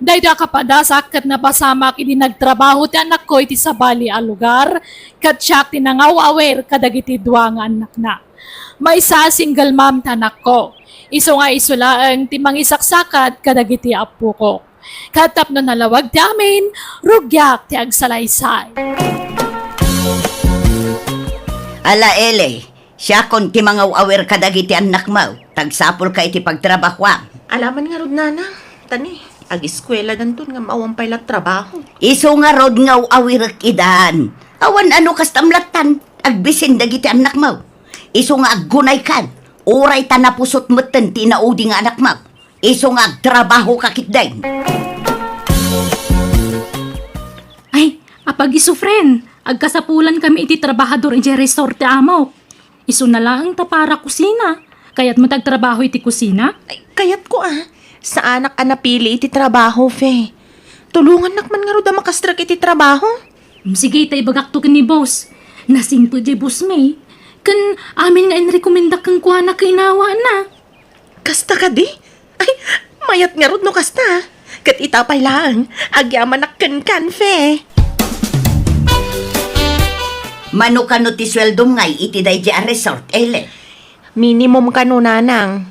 Dayda kapadasa kat napasamak idi nagtrabaho ti anak ko iti sa bali a lugar kat siyak tinangawawer kadagiti duwa nga anak na. May isa single mom tanak ko. Iso nga isulaang timang isaksakat kadagiti apo ko. Katap no nalawag ti amin, rugyak ti agsalaysay. Ala ele, siya kon ti mga awer kadagiti anak mo, tagsapol ka iti pagtrabaho. Alaman nga rod nana, tani, ag-eskwela dantun nga maawampay lat trabaho. Iso nga rod nga awir idan. Awan ano kastamlatan, agbisin dagiti anak mo. Iso nga aggunay kan. Uray ta napusot meten tinaudi nga anak mo. Iso nga agtrabaho kakitday. Ay, apag iso friend, agkasapulan kami iti trabahador iti resort ti amo. Iso na lang ta para kusina. Kaya't matagtrabaho iti kusina? Ay, kayat ko sa anak napili iti trabaho, fe. Tulungan nakman nga rod makastrak iti trabaho. Sige, tay bagak to ni boss. Nasing po di boss may. Kan amin nga inrekomenda kang kuha na kainawa na. Kasta ka di? Ay, mayat nga rod no kasta. Kat itapay lang, agyaman nakkan fe. Mano kano ti sweldom ngay iti day di a resort, ele. Minimum ka no, nanang.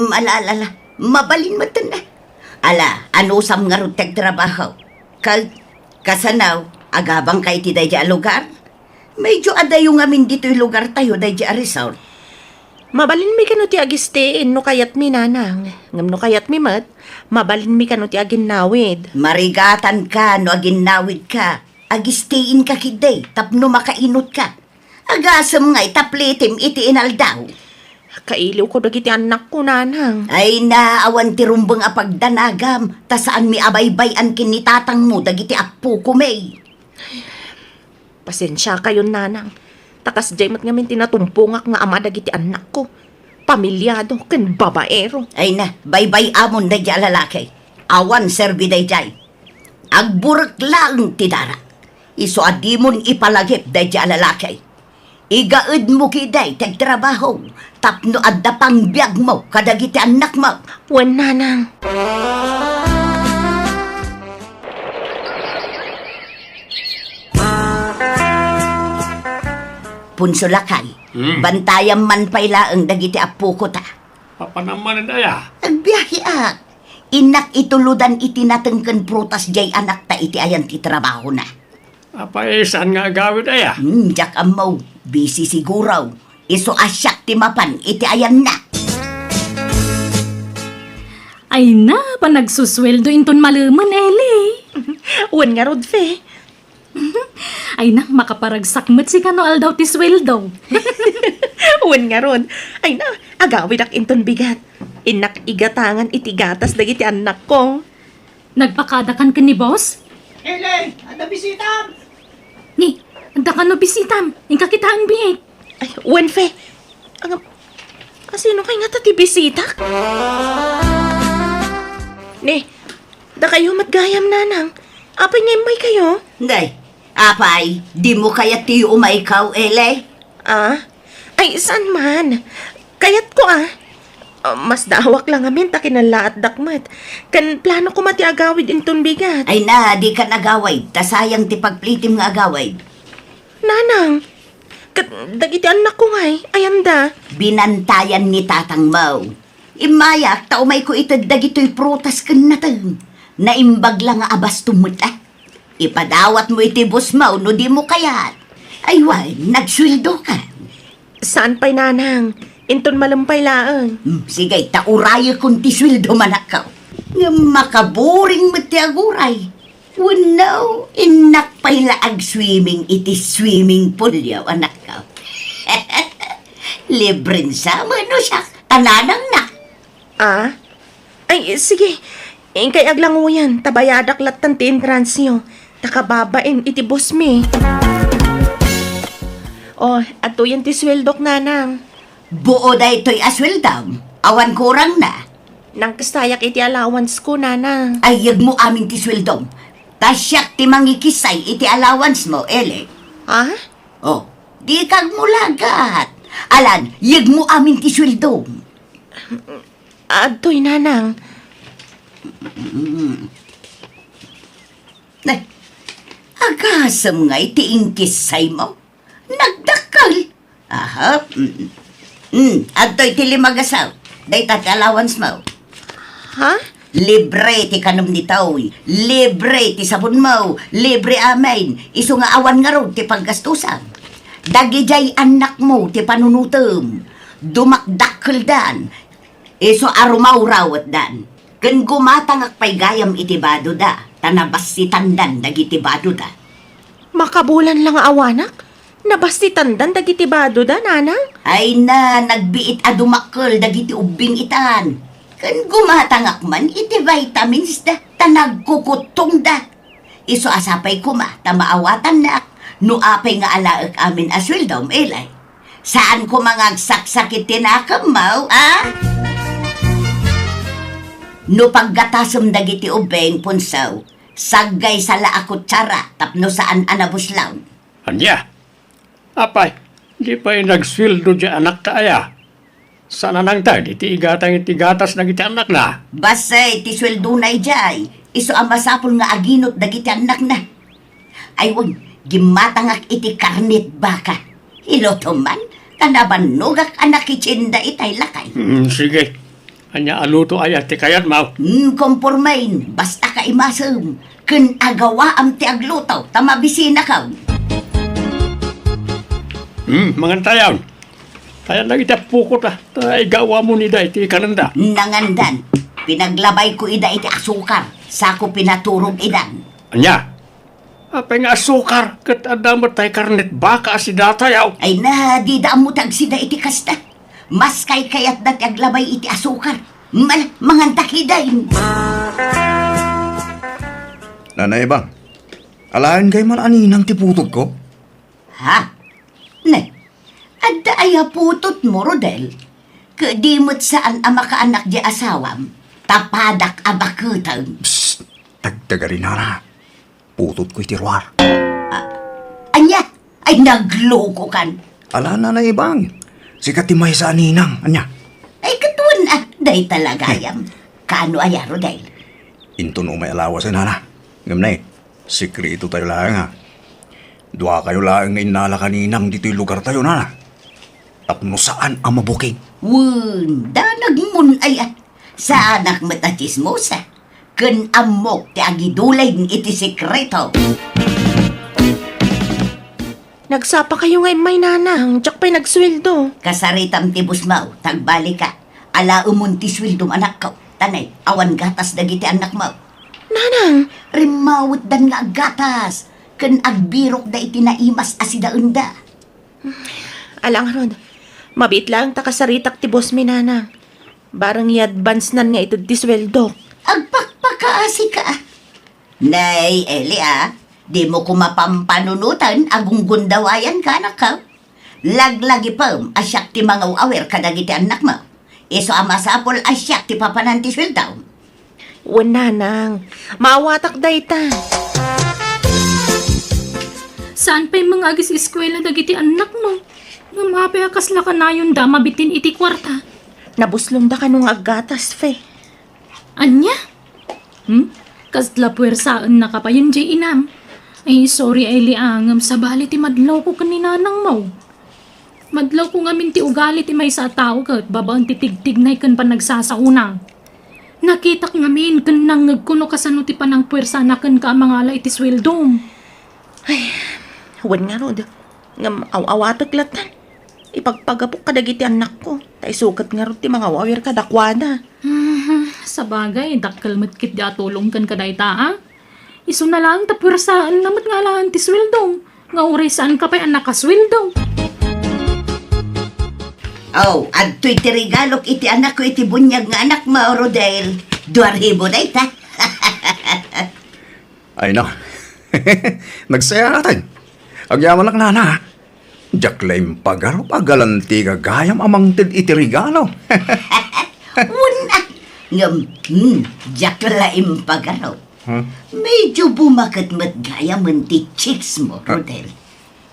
Ala. Mabalin mo na. Ala, ano sam nga rin tagtrabaho? Kasanaw, agabang kay ti day di a lugar? Medyo adayo nga min dito'y lugar tayo day di a resort. Mabalin mi kano ti agistiin no kayat mi, nanang. Ngam no kayat mi mat, mabalin mi kano ti aginawid. Marigatan ka no aginawid ka. Agistiin ka kiday, tapno makainot ka. Agasam nga'y taplitim iti inaldaw. Kailiw ko dagiti anak ko, nanang. Ay naawan ti rumbang a pagdanagam, ta saan mi abaybayan kinitatang mo dagiti apo ko may. Pasensya kayo, nanang. Takas jay mat ngamin tinatumpungak nga ama dagiti anak ko. Pamilyado, ken babaero. Ay na, baybay amon da dya lalaki. Awan serbi day jay. Agburak lang ti dara. Iso adimon ipalagip da dya lalaki. Igaed mo kiday tagtrabaho. Tapno adda pang biyag mo kadagiti anak mo. Wen, nanang. Punsulakay, bantayam man payla ang dagiti apo ko ta. Apa naman daya? Agbiyahe ak. Inak ituludan iti natengken prutas jay anak ta iti ayan ti trabaho na. Apa saan nga agawid daya? Jak amaw, busy siguraw. Iso asyak ti mapan iti ayan na. Ay na, pa nagsusweldo inton maluman, Eli. Wen nga rod, fe. Ay na, makaparagsak mo't si kano aldaw ti sweldo. Wen nga rod. Ay na, agawid ak inton bigat. Inak igatangan iti gatas dagiti anak ko. Nagpakadakan ka ni boss? Ele, ada bisita! Ni, anda ka no bisitam. Yung kakitaan biik. Ay, wen, fe. Sino kay nga ta ti bisita? Ne, da kayo matgayam, nanang. Apay nga may kayo? Day, apay, di mo kaya ti umaikaw, ele? Ay, saan man? Kayat ko mas dawak lang amin ta kinalaat dakmat. Kan plano ko mati agawid inton bigat. Ay na, di ka nagaway. Tasayang ti pagplitim nga agaway. Nanang, dagiti anak ko ngay, ayanda. Binantayan ni tatang mo. Imayak, taumay ko ito dagito'y prutas kan natang. Naimbag lang nga abas tumut Ipadawat mo iti bus mo, no di mo kayat. Ay wan, nagsweldo ka. Saan pa'y nanang? Inton malampay laang. Sige, tauraya kung ti sweldo manakaw. Nga makaboring mo ti aguray. Wano, inak pa'y laag swimming iti swimming pool yaw, anak ka. Librin sa mano siya, tananang na. Ay, sige. Kay aglango yan, tabayadak latan ti entrance nyo. Takababain iti boss mi. Ato yan ti sweldok, nanang. Buo da ito'y asweldam. Awan kurang na. Nang kastayak iti allowance ko, nanang. Ayag mo amin ti sweldom. Tasyak ti mangikisay iti allowance mo, ele. Ha? Oh, di kag mulagat. Alan, yag mo amin ti sweldom. Adoy, nanang. Nay, agasam nga iti ingkisay mo. Nagdakal. Aha. Adoy ti limagasaw. Day tati allowance mo. Ha? Libre ti kanom ni Taoy. Libre ti sabon mo. Libre amin. Iso nga awan nga ron ti paggastusan. Dagijay anak mo ti panunutom. Dumakdakkel dan. Iso arumaw rawat dan. Ken gumatangak pay gayam iti bado da. Tanabas si tandan dagiti bado da. Makabulan lang awanak? Nabasti tandan dagiti bado da, nanang? Ay na, nagbiit a dumakkel dagiti ubing itan. Ken gumatangak man iti vitamins da. Tanagkukutong da. Iso asapay kuma, tamaawatan na. No apay nga alaak amin aswildom, elay. Saan ko mangagsaksakit tinakam mo, ah? No paggatasam dagiti ubeng punsaw, saggay sa laakot tsara, tapno saan anabuslaw. Anya? Apay, di pa nagsweldo di anak kaya. Sana nang tayo, iti igatas na iti anak na. Basay, ti sweldo na ijay. Iso ang masapol nga aginot dagiti anak na. Ay wag, gimatangak iti karnit baka. Iloto man, tanabanugak anak itsinda itay lakay. Sige. Anya aluto ay ati kayat mau. Kompormain, basta ka imasam. Kun agawa am ti agluto, tamabisina ka. Mga tayaw. Kaya lang iti pukot Tay gawa mo ni da iti kananda. Nangandan, pinaglabay ko ida iti asukar. Sako pinaturog idan. Anya? Apay nga asukar. Kat adamat tayo karnet baka si datayaw. Ay na, di daan mo tagsida iti kasta. Mas kay kayat dati aglabay iti asukar. Mangantakidain. Nanay bang, alahan kay man aninang tiputog ko? Ha? Ne, adda ay putot mo, Rodel. Kadimot saan ang makaanak di asawam. Tapadak abakutang. Psst, tagtaga rin na. Putot ko itirwar. Anya, ay nagloko kan. Ala nanay bang, sikat timay sa aninang, anya. Ay katuan day talagayam. Kaano aya, Rodel? Into no may alawas nana. Ngamnay, sikrito tayo lang ha. Dua kayo lang nga inala kaninang dito'y lugar tayo nana. Tapno saan ang mabuking? Wun, danag mun ay sa anak matatismosa. Kun amok ti agidulay iti sekreto. Nagsapa kayo ngayon, may nanang. Diyak pa'y nagsweldo. Kasaritam ti busmaw, tagbalik ka. Ala umunti swildom anak ko. Tanay, awan gatas dagiti anak mo. Nanang, Rimawit dan nga gatas. Kun agbirok da iti naimas asidaunda. alang rod. Mabit lang takasaritak ti boss mi, nanang. Barang i-advance nan nga ito disweldo. Agpakpakaasi ka. Nay, Eli di mo kumapampanunutan agung gundawayan ka anak ka. Laglagi pam asyak ti mga awer kadagiti anak mo. Iso amasapol asyak ti papanan ti sweldaw. Wan, nanang. Maawatak dayta. Saan pa'y mga agis eskwela dagiti anak mo? Nga mapay akasla ka na yun da mabitin iti kwarta. Nabuslong da ka nung aggatas, fe. Anya? Kasla puwersaan na ka pa yun, Jay Inam. Ay, sorry ay liangam sa bali ti madlaw ko kaninanang mo. Madlaw ko ngamin ti ugali ti may sa tao kat babaan ti tigtig na ikan pa nagsasaunang. Nakita ko ngamin kan nangagkuno kasano ti panang puwersa na kan ka amangala iti sweldom. Wan nga rod. Nga awatak latan. Ipagpagapok kadagiti anak ko. Tay sukat nga rod ti mga wawir kadakwada. Sa bagay, dakkel matkit di atulong kan kaday ta, Iso na lang tapursaan namat nga lang ti sweldong. Nga uray saan ka pa'y anak ka sweldong. Oh, adto'y ti regalok iti anak ko iti bunyag nga anak mo, Rodel. 2,000 na ita. Ay na, nagsaya natin. Agyaman lang nana. Diyak laim pagaro pagalanti ka gayam amang tid iti regalo. Una. Jak laim pagaraw. Huh? Medyo bumakat-mat gaya ti chicks mo, Rodel.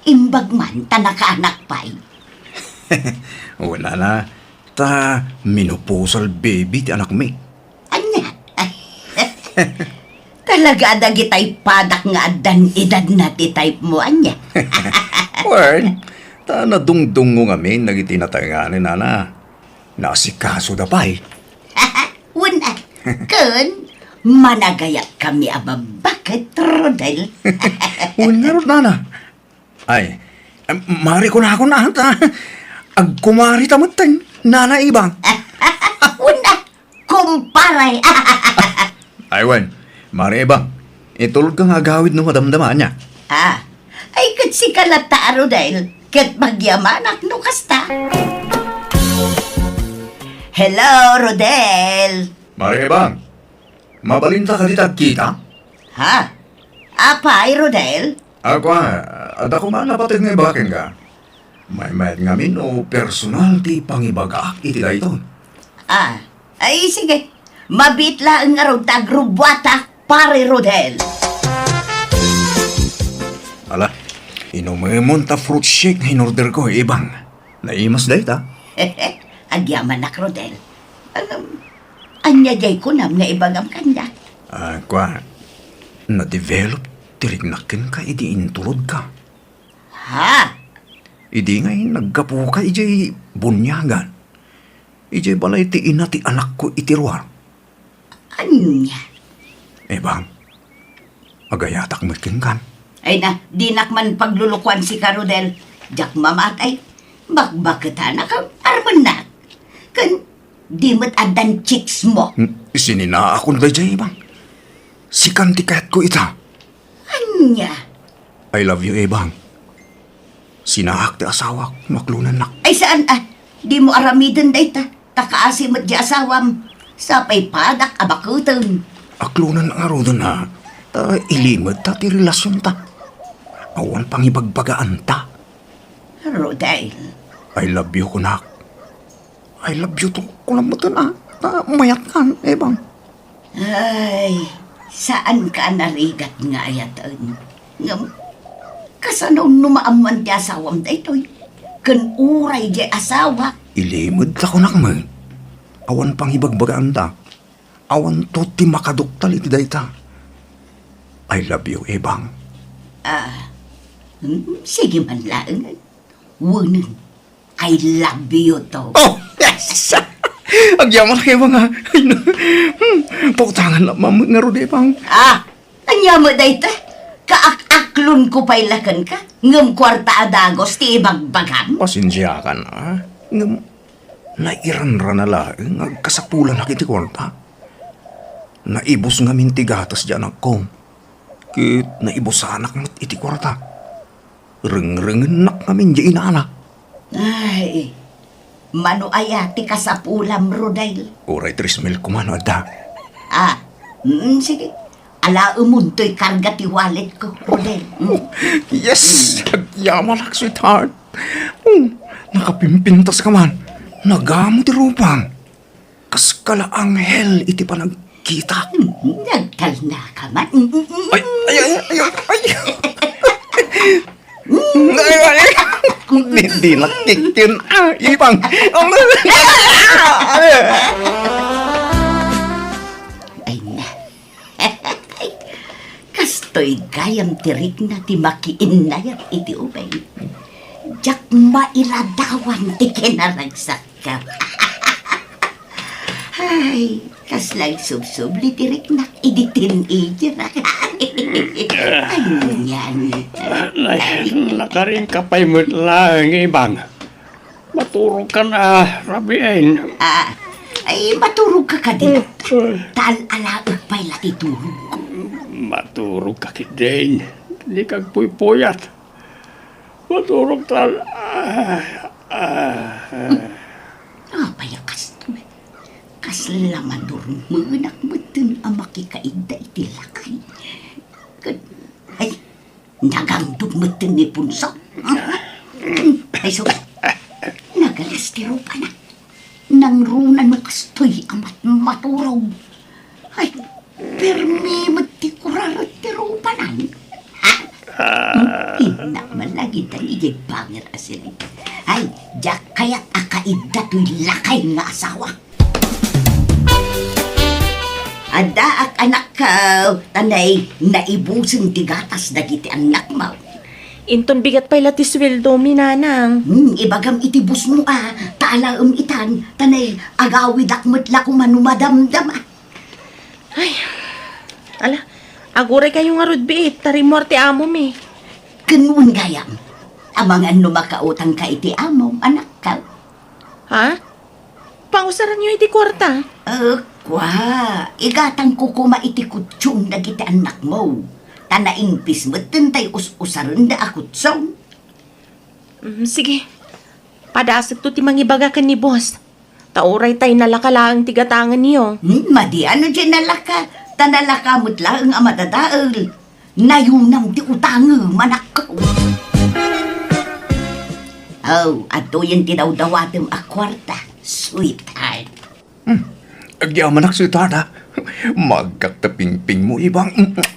Imbag man, tanaka-anak pa'y. Wala na. Ta, minupusal baby ti anak mi. Anya? Talaga adagi tay padak nga adan edad na ti type mo, anya. Well, ta nadungdungo kami nagitinatayanganin na. Nasikaso da pa'y. Una, kun, managayat kami ababakit, Rodel. Wala ron na. Ay, mari ko na ako na ta. Agkumari tamatan, nana ibang. Una, kumparay. Ay, wan, mari ibang. Itulog kang agawid no madamdaman niya. Ay kat si kalata, Rodel. Kat magyamanak no kasta. Hello, Rodel. Mari ibang, mabalinta ka ditag kita? Ha? Apay, Rodel? Ako, ada ko man napatid nga ibakin ka. May mayat ngamin o personal ti pangibaga iti da ito. Ay sige. Mabitla ang araw tagrubwata, pare Rodel. Ala, inumemon ta fruit shake na in-order ko, ibang. Naimas da ita. Agyaman na, Rodel. Anya jay ko nam nga ibagam kanya. Kwa, na-develop tirignakin ka, idi intulod ka. Ha? Idi ngay naggapu ka, ijay bunyagan. Ijay balay ti ina ti anak ko itirwar. Anya? Ibang, agayatak mo kan. Ay na, dinak man paglulukuan si ka, Rodel. Jak mamatay. Bakbakita na ka, arman na. Kan, di mo't adan chicks mo. Sinina akong da jay, ibang. Sikan ti kahit ko ita. Anya? I love you, ibang. Sinahak ti asawa ko, maklunan na. Ay saan di mo aramidin day ta. Takaasim at di asawam. Sapay padak abakutan. Aklunan ang arodon na. Ta ilimod ta ti relasyon ta. Awan pang ibagbagaan ta. Rodel. I love you, kunak. I love you to. Kulang mo to na. Ta mayat kan, ebang. Ay, saan ka narigat nga ayatan? Ngam, kasanaw numaaman di asawam da ito'y. Kan uray di asawa. Ilimod ta, kunak mo. Awan pang ibagbagaan ta. Awan to ti makaduktal iti dayta. I love you, ebang. Sige man lang. Wunan, I love you to. Oh, yes! Agyaman kayo mga. Pautangan na mamag nga ro, ebang. Anya mo da ito? Kaak-aklon ko pailakan ka? Ngam kwarta adagos ti ibagbagam? Pasensya ka na. Nairan na lang. Agkasapulan na kiti kwarta. Naibos nga mintigatas dyan ako. Kit naibos sa anak mo't iti kwarta. Ring-ringen nak namin di inana. Ay, mano ayati ka sa pulam, Rodel. Uray 3,000 kumano ada. Sige. Ala umunto'y karga ti wallet ko, Rodel. Yes! Agyaman ak, sweetheart. Nakapimpintas ka man. Nagamo ti rupang. Kas kala anghel iti panagkita. Nagtal na ka man. Hindi nakikin. Ibang. Ay na. Kastoy gayam tirik na ti makiin na yan iti ubay. Jak mairadawan ti kinaragsak ka. Ay, kaslang subsubli tirik na iditin idir. Ano yan? Nakaring kapay mo lang, ibang. Maturog ka na, Rabiain. Ay, maturog ka ka din. Tal-alaog pa'y latiturog ko. Maturog ka kidain. Hindi kag puyat. Maturog tal. Payakas to. Kaslaman durmunak mo dun ang makikaida iti lakay. Ay, nagangdog mo dun ni punso. Ay, so, nagalastiro pa na. Nang runan mo kasto Tuy amat maturaw. Ay, permi magtikurarat tirupanan. Ha? Hindi man lagi tayo ijay pangit asin. Ay, jak kaya't akaida tuy lakay nga asawa. Ada ak anak ka, tanay, naibusin tigatas dagiti anak mo. Inton bigat pa'y latisweldo, minanang. Ibagam itibus mo taalaam itan, tanay, agawid akmat lako manumadamdam Ala, aguray kayo nga rudbi, tarimorte amo mi. Kanun gayam, amangan no makautang ka iti among anak ka. Ha? Pausaran nyo iti kwarta. Igatang ko kuma iti kutsyon dagiti anak mo. Tanaing pismet tentay us-usaran da akutsong. Sige, padasag to ti mangibaga ka ni boss. Tauray tay nalakalaang tigatangan niyo. Madi ano dyan nalaka, tanalakamot lang ang amadadaal. Nayunang di utang manak ko. Oh, ato yung tinawdawatim a kwarta, sweetheart. Agyaman ak sweetheart ha. Magkakapingping mo ibang...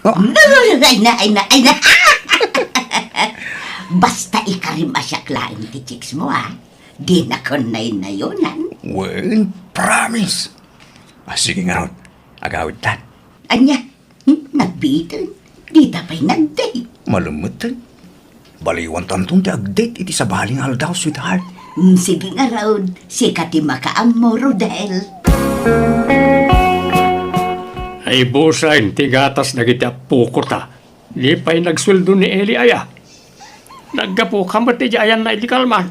Ay na. Basta ikarim asyaklaan ti chicks mo Di na konay na yunan. Well, promise. Sige nga ron. Agawid tan. Anya, nagbitin. Di tapay nag-date. Malumutan. Baliwan tantong ti agdate iti sa baling aldaw, sweetheart. Sige nga raw, sikati makaamo, Rodel. Ay busain, tigatas na kita pukota. Di pa'y nagsweldo ni Eli aya. Naggapo kamat ti ayan na ilikalman.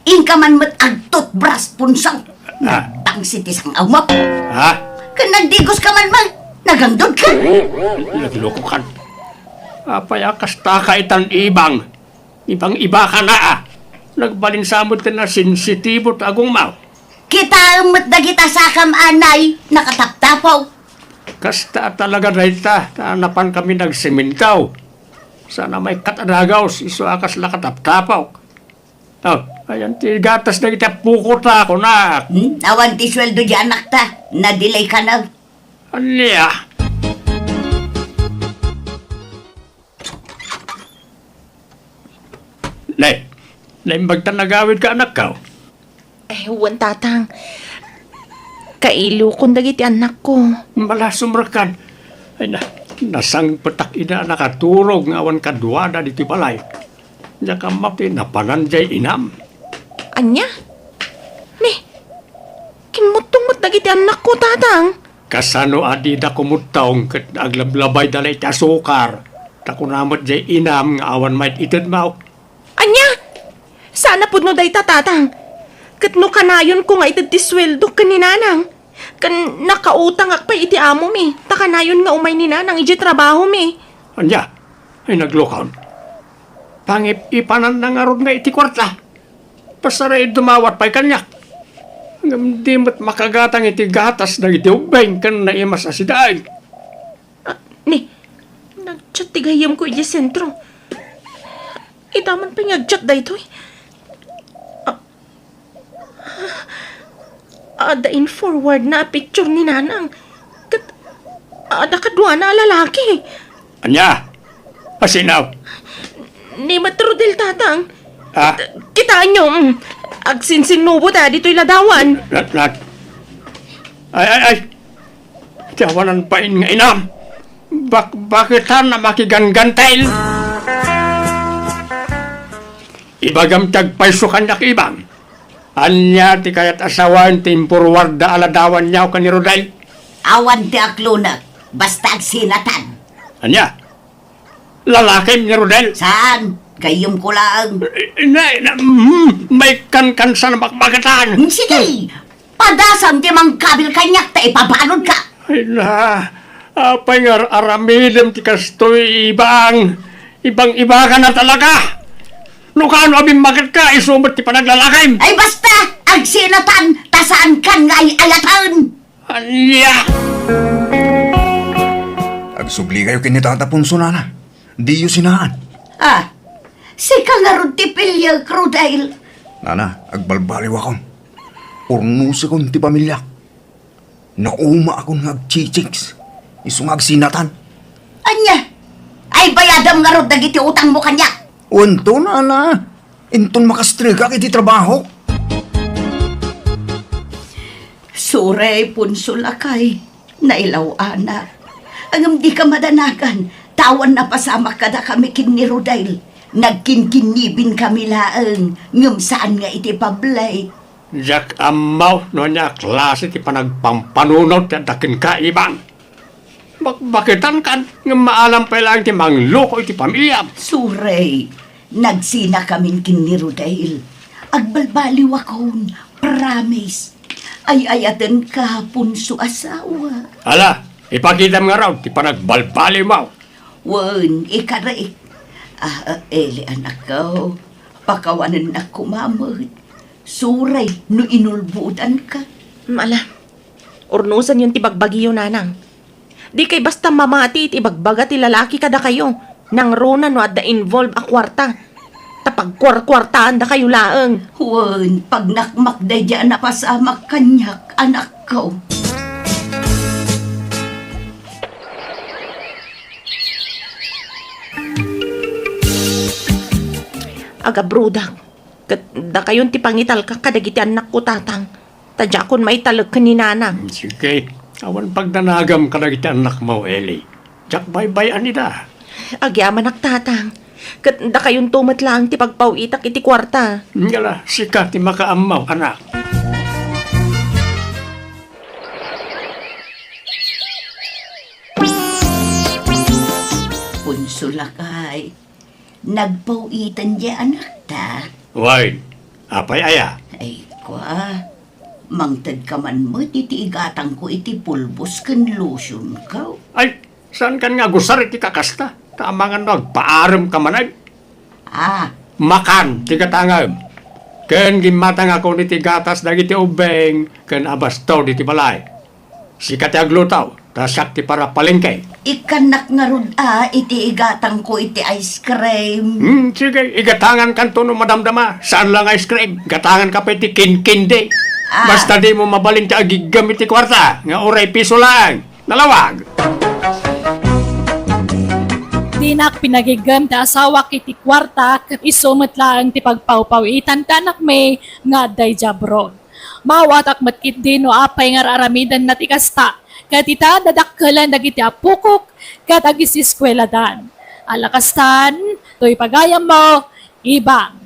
Inka man mat agtot bras punsaw. Ah. Nagtangsit isang awmap. Ha? Kan nagdigos ka man man, nagandod ka. Nagloko kan. Apay akas taka itan ibang. Ibang iba ka na Nagbalin sa amot na sensitibo agong mau. Kita mat dagita sakam anay, nakataptapaw. Kasta talaga rayta, napan kami nagsemintaw. Sana may katadagaw, iso akas lakatap-tapaw. Oh, ayan, tigatas na kita pukota ako na. Awan ti sweldo di anak ta, na-delay ka na. Aniya? Naimbag nagawid ka anak ka. Huwag tatang. Kailo kong dagiti anak ko. Malasumrakan. Ay nasang petak ina nakaturog nga awan kadwada diti balay. Diya ka mati napananjay inam. Anya? Kimutong dagiti anak ko, tatang. Kasano adi da kumutaong kat aglablabay dalay ti asukar. Takunamot jay inam nga awan may itid mau. Anya? Sana po no day tatang. Kat no kanayon ko nga itid ti sweldo kaninanang. Kan nakautang akpay iti amo mi. Takanayon nga umay ni nanang iti trabaho mi. Anya? Ay naglokaon. Pangip-ipanan na nga ron nga iti kwarta. Pasaray dumawat pa'y kanyak. Hanggang di mo't makagatang iti gatas na iti ubeng kan na imas asidaay. Nagchat ti gayam ko iti sentro. Idaman pa nagchat da ito Ada in forward na picture ni nanang. Ada kadwa na lalaki. Anya? Pasinaw? Ni Matrudel tatang. Ha? Kitaan nyo, agsinsinubo ta dito'y ladawan. Nat. Ay. Tiyawanan pa in nga inam. Bakit na makigangantail? Ibagam tagpaiso kanyak ibang. Anya ti kayat asawan timpurwarda aladawan niyaw ka ni Roday. Awan ti akluna, basta agsinatan. Anya? Lalaki ni Rodel? Saan? Gayom ko lang. May kansa na makmagatan. Sige, padasam ti mang kabil kanyak ta ipabalod ka. Ay na, apay nga aramidem ti kastoy ibang-iba ka na talaga. No kano abing magat ka, isumot ti panaglalakay. Ay basta, agsinatan, tasaan kan nga ayatan. Anya? Agsubli kayo kinitatapon sunana. Di yu sinaan. Sika nga ron ti pilya, Crudail. Nana, agbalbaliw akong. Urnusi kong ti pamilya. Nauma akong nagchichiks. Isungag sinatan. Anya? Ay bayadam nga rod dagiti utang mo kanya. Unto na. Inton makastriga kiti trabaho. Suray punsulakay. Nailaw ana. Ang di ka madanagan. Tawan na pasama kada kami kin ni Rodail. Nagkinkinibin kami laang. Ngam saan nga iti pablay. Jak amaw no niya klase ti panagpampanunod ti dakin kaiban. Bakitan kan nga maalam pa lang ti mangloko iti pamilya. Suray, nagsina kamin kin ni Rodail. Agbalbaliw akon, promise. Ay ayatan kahapon su asawa. Ala, ipakita mo nga raw ti panagbalbali mo. Wan, ikaray. Eli anak ko, pakawanan na kumamot. Suray, no inulbudan ka. Mala, urnusan yung tibagbagiyo nanang. Di kay basta mamati iti ibagbaga ti lalaki kada kayo. Nang rona no at da involve a kwarta. Tapag kwartaan da kayo laeng. Wan, pag nakmakday dyan na pasamak kanyak, anak ko. Aga brudak. Da kayon ti pangital ka kadagiti anak ko tatang. Tadya kon may talag ka ni nanang. Sige, awan pagdanagam ka na kita anak mo, Eli. Jak bye-bye anida. Agyaman ak tatang. Kat da kayon tumat lang ti pagpawitak iti kwarta. Ngala, sika ti makaamaw, anak. Punsulakay, nagpawitan dyan anak ta. Why? Apay aya. Ay, kwa. Mangtad ka man mo, iti igatang ko iti pulbos kan lotion ka. Ay, saan kan nga gusar iti kakasta? Tama nga nagpaaram ka manay. Ah, Makan, ti katangam. Ken gimatang ako ni ti gatas dagiti ubeng, ken abastaw di ti balay. Sikat ti aglutaw, tasak ti para palengke. ikanak nga rod iti igatang ko iti ice cream. Sige, igatangan kan to no madamdama. Saan lang ice cream? Gatangan ka pa iti kin-kinde. Basta di mo mabalin ti agigamit ti kwarta, nga oray piso lang. Nalawag. Dinak pinagigam ti asawa kiti kwarta ket isumot lang ti pagpawpawitan tanak may nga day jabron. Mawatak matkit din no apay nga aramidan na ti kasta. Ket ita dadakkelan dagiti apukok ket agis eskweladan. Alakastan, to'y pagayam mo, ibang.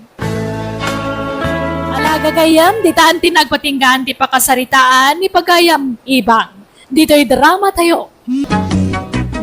Alagagayam, ditaan tinagpatinggan ti pakasaritaan ni pagayam, ibang. Dito'y drama tayo.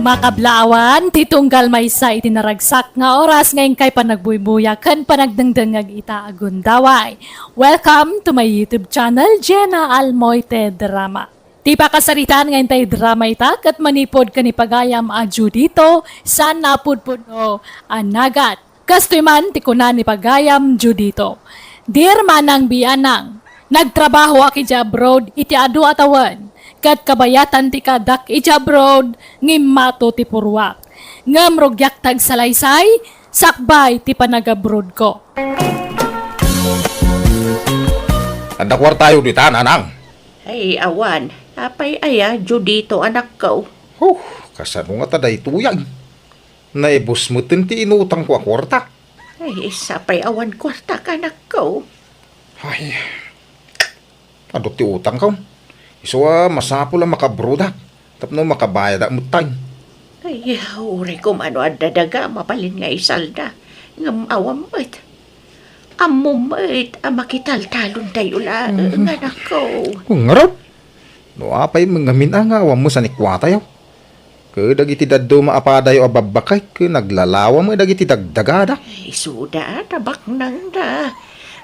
Makablaawan, titunggal may sa itinaragsak nga oras ngayon kay panagbuybuya kan panagdangdangag ita agundaway. Welcome to my YouTube channel, Jenna Almoite Drama. Ti pakasaritaan ngayon tayo drama ita kat manipod ka ni pagayam adyo dito sa napudpudno anagat. Kastoy man ti kunan ni pagayam dyo dito. Dear manang bianang, nagtrabaho aki dya abroad iti adu atawan. Kat kabayatan ti kadak iti abroad ngimmato ti purwak. Ngam rogyak tag salaysay, sakbay ti panagabroad ko. Andakwar tayo dita, nanang. Ay, awan. Apay aya, Judito anak ko. Kasano nga taday tuyag. Naibos mo ti inutang ko a kwarta. Ay, sapay awan kwarta ka anak ko. Ay, adot ti utang ka. Iso masapo lang makabroda. Tapno makabayad ang mutay. Ay, uri ko mano at dadaga, mapalin nga isalda. Ngam awam mo't. Amo mo't, makital-talon tayo lang, anak ko. Kung ngarap. No apay mga minangawa mo sa nikwata yaw. Dagiti daddo maapadayo ababakay, naglalawa mo dagiti dagdagada. Ay, suda, tabak nang da.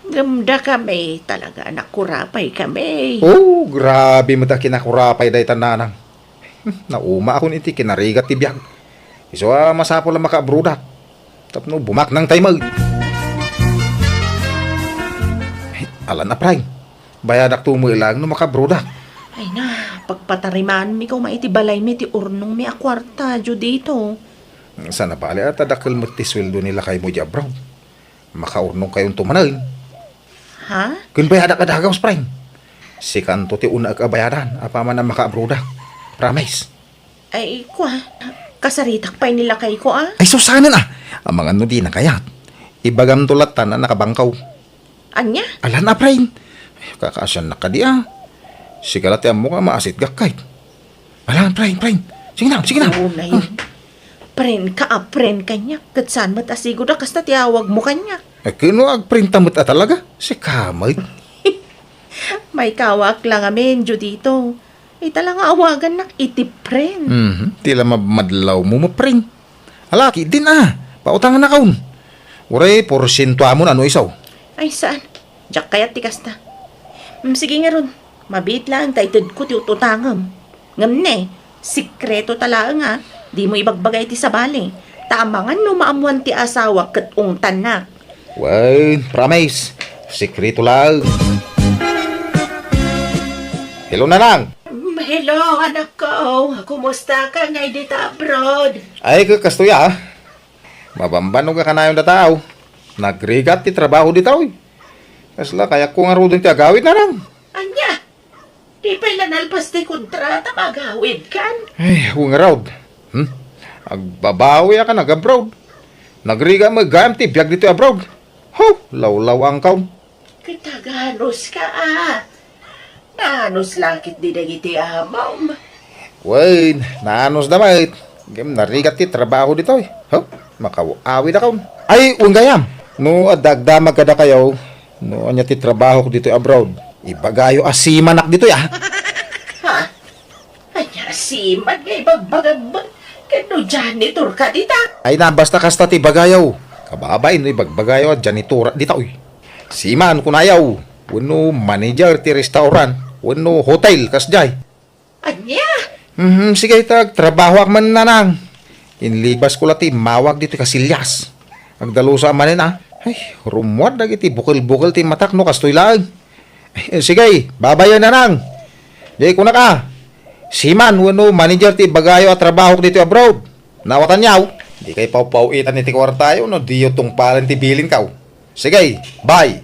Gamda kami, talaga anak kurapay kami. Oh, grabe mo da kinakurapay day tananang. Nauma ako niti kinarigat ti biyag. Iso masapo lang makabruda. Tapno bumak nang tayo mag. Alan na pray. Bayadak tumuilang no makabruda. Ay na, pagpatariman mi ko maitibalay mi ti urnong mi akwarta, Judito. Sana bali at adakal mo ti sweldo nila kay mo jabraw. Makaurnong kayong tumanay. Ha? Kun bayadak adagaw spray. Si kanto ti una ag abayaran, apaman na maka-abroad. Promise. Ay, kwa. Kasaritak pa nila kay ko, ah. Ay, so sana na. Ang mga no di na kayat. Ibagam tulatan na nakabangkaw. Anya? Alan na, prain. Kakasyan na ka di, ah. Sigalat yung mukha maasit gakay. Alan, prain. Sige na. Oo na yun. Pren ka niya. Katsan mo't asigo na kas na tiyawag mo kanya. Ay, kino agprinta mo't talaga? Si kamay. May kawak lang amin, dito. Talang awagan na itipren. Tila mamadlaw mo pring. Alaki, din pautangan na kaun. Uray, porsyento mo na ano isaw. Ay, saan? Diyak kaya tikas na. Sige nga ron. Mabit lang, taytad ko tiututangam. Ngam ne, sikreto tala nga. Di mo ibagbagay ti sa bali. Tamangan no maamuan ti asawa kat ungtan na. Well, promise. Sekreto lang. Hello, nanang. Hello, anak ko. Kumusta ka ngay dito abroad? Ay, kakastoya. Mabambanog ka na yung dataw. Nagrigat ti trabaho dito. Kasla, kaya ko nga rudin ti agawid na lang. Anya? Di pa ilanalpas ti kontrata magawid kan? Ay, kung raud. Agbabawi ka nag-abroad. Nagriga magayam ti biyag dito abroad. Lawlaw ang kaon. Kitaganos ka Nanos langit di dagiti amaw. Wait, naanos damay. Game narigat ti trabaho dito. Makawawid na kaon. Ay, unggayam. No, adagdamag kada kayo. No, anya ti trabaho ko dito abroad. Ibagayo asimanak dito ya. Anya si ngay bagbagab. Kano janitor ka dita? Ay na, basta kasta ti bagayaw. Kababay no, ibagbagayaw at janitora dito. Siman kunayaw. Wano manager ti restaurant. Wano hotel kasjay. Anya? Sige, trabaho ak man nanang. Inlibas ko lati mawag dito kasilyas. Agdalusa manin Ay, rumwad na iti bukil-bukil ti matak no kastoy lang. Sige, babayan nanang. Jay ko na ka. Siman, wano manager ti bagayo at trabaho ko dito abroad. Nawatan yaw. Di kay pau-pauitan ni ti kwartayo no diyo tong palan ti bilin kaw. Sige, bye.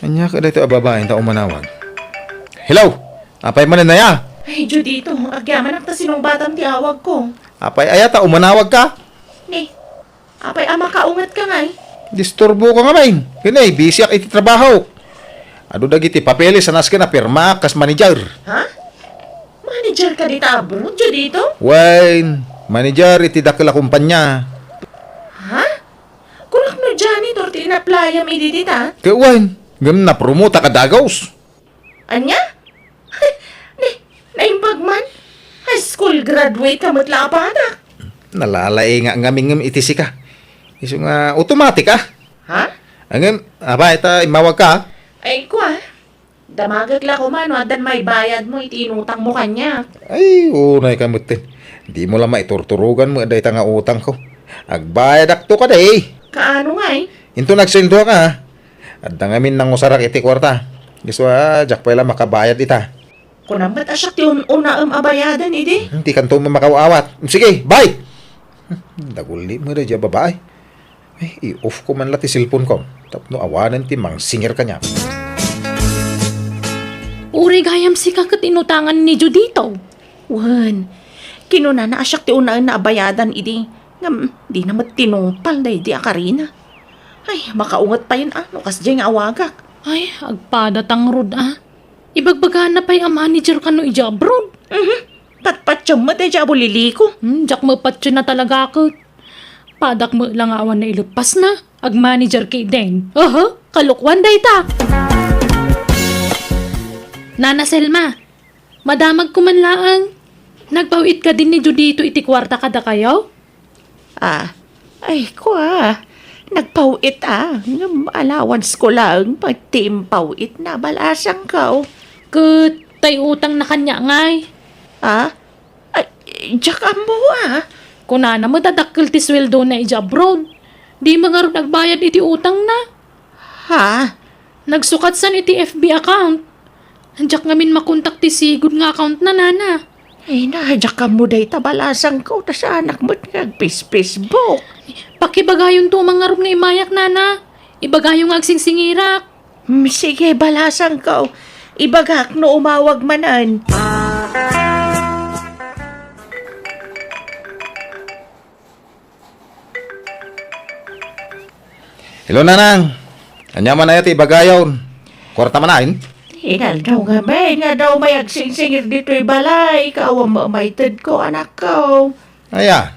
Anya ka dito ababain ta umanawag. Hello! Apay manin na ya? Ay, dito. Agyaman ang tasinong batang tiawag ko. Apay ayata umanawag ka? Ni, apay ama kaungat ka ngay. Disturbo ko nga main. Kini, busy ak iti trabaho. Ado dagiti papeles sa nasken na pirma kas manager. Ha? Manager ka dito abroad, dito? Wine, manager iti dakila kumpanya. Ha? Kunak no janitor ti na-playa mi dita? Kaya wine, gam na promota ka dagaws. Anya? Naimbag man? High school graduate ka matla pa anak. Nalalay nga ngamingam iti sika. Iso nga automatic Ha? Angam, aba ita imawag ka. Ay, kwa. Damagag la ko man, wadan may bayad mo, itinutang mo kanya. Ay, unay kamutin. Di mo lang maiturturugan mo aday nga utang ko. Agbayad akto ka day. Kaano nga eh? Into nagsildo ka. At dangamin nang usarak iti kwarta. Giswa, jak pa lang makabayad ita. Kunang ba't asyak ti una abayadan, idi? Hindi kanto mo makawawat. Sige, bye! Daguli mo na dyan babae. Ay, i-off ko man lati cellphone ko. Tapno awanan ti mang singer ka niya. Uri gayam si kakat inutangan ni Judito. Wan, kinuna na asyak ti una na abayadan, idi. Ngam, di na matinumpal na idi akarina. Ay, makaungat pa yun, ano, kas dyan nga awagak. Ay, agpadatang rod Ibagbaga na pa'y ang manager ka no ija abroad. Patpatsyo mo, di dyan liliko. Jak mo patyo na talaga ako. Padak mo lang awan na ilutpas na. Ag manager kay Den. Kalukwan day ta. Nana Selma, madamag ko man laang. Nagpawit ka din ni Judito iti kwarta kada kayo? Ay, kwa. Nagpawit Ngam allowance ko lang. Pagtimpawit na balasang ka. Kat, tay utang na kanya ngay. Ay, tsaka mo Kunana mo dadakkel ti sweldo na ija abroad. Di mangarap nagbayad iti utang na. Ha? Nagsukat san iti FB account. Andiyak ngamin makontak ti sigod nga account na nana. Ay, nadyak ka mo day tabalasang ko. Tas anak mo't nag-Facebook. Pakibagayon to mga rum nga imayak, nana. Ibagayon nga agsingsingirak. Sige, balasang ka. Ibagak no umawag manan. Hello, nanang. Anya man na ti bagayon. Kwarta manain. Inal daw nga nga daw may agsingsingir dito'y balay. Ikaw ang mamaitid ko, anak ko. Aya.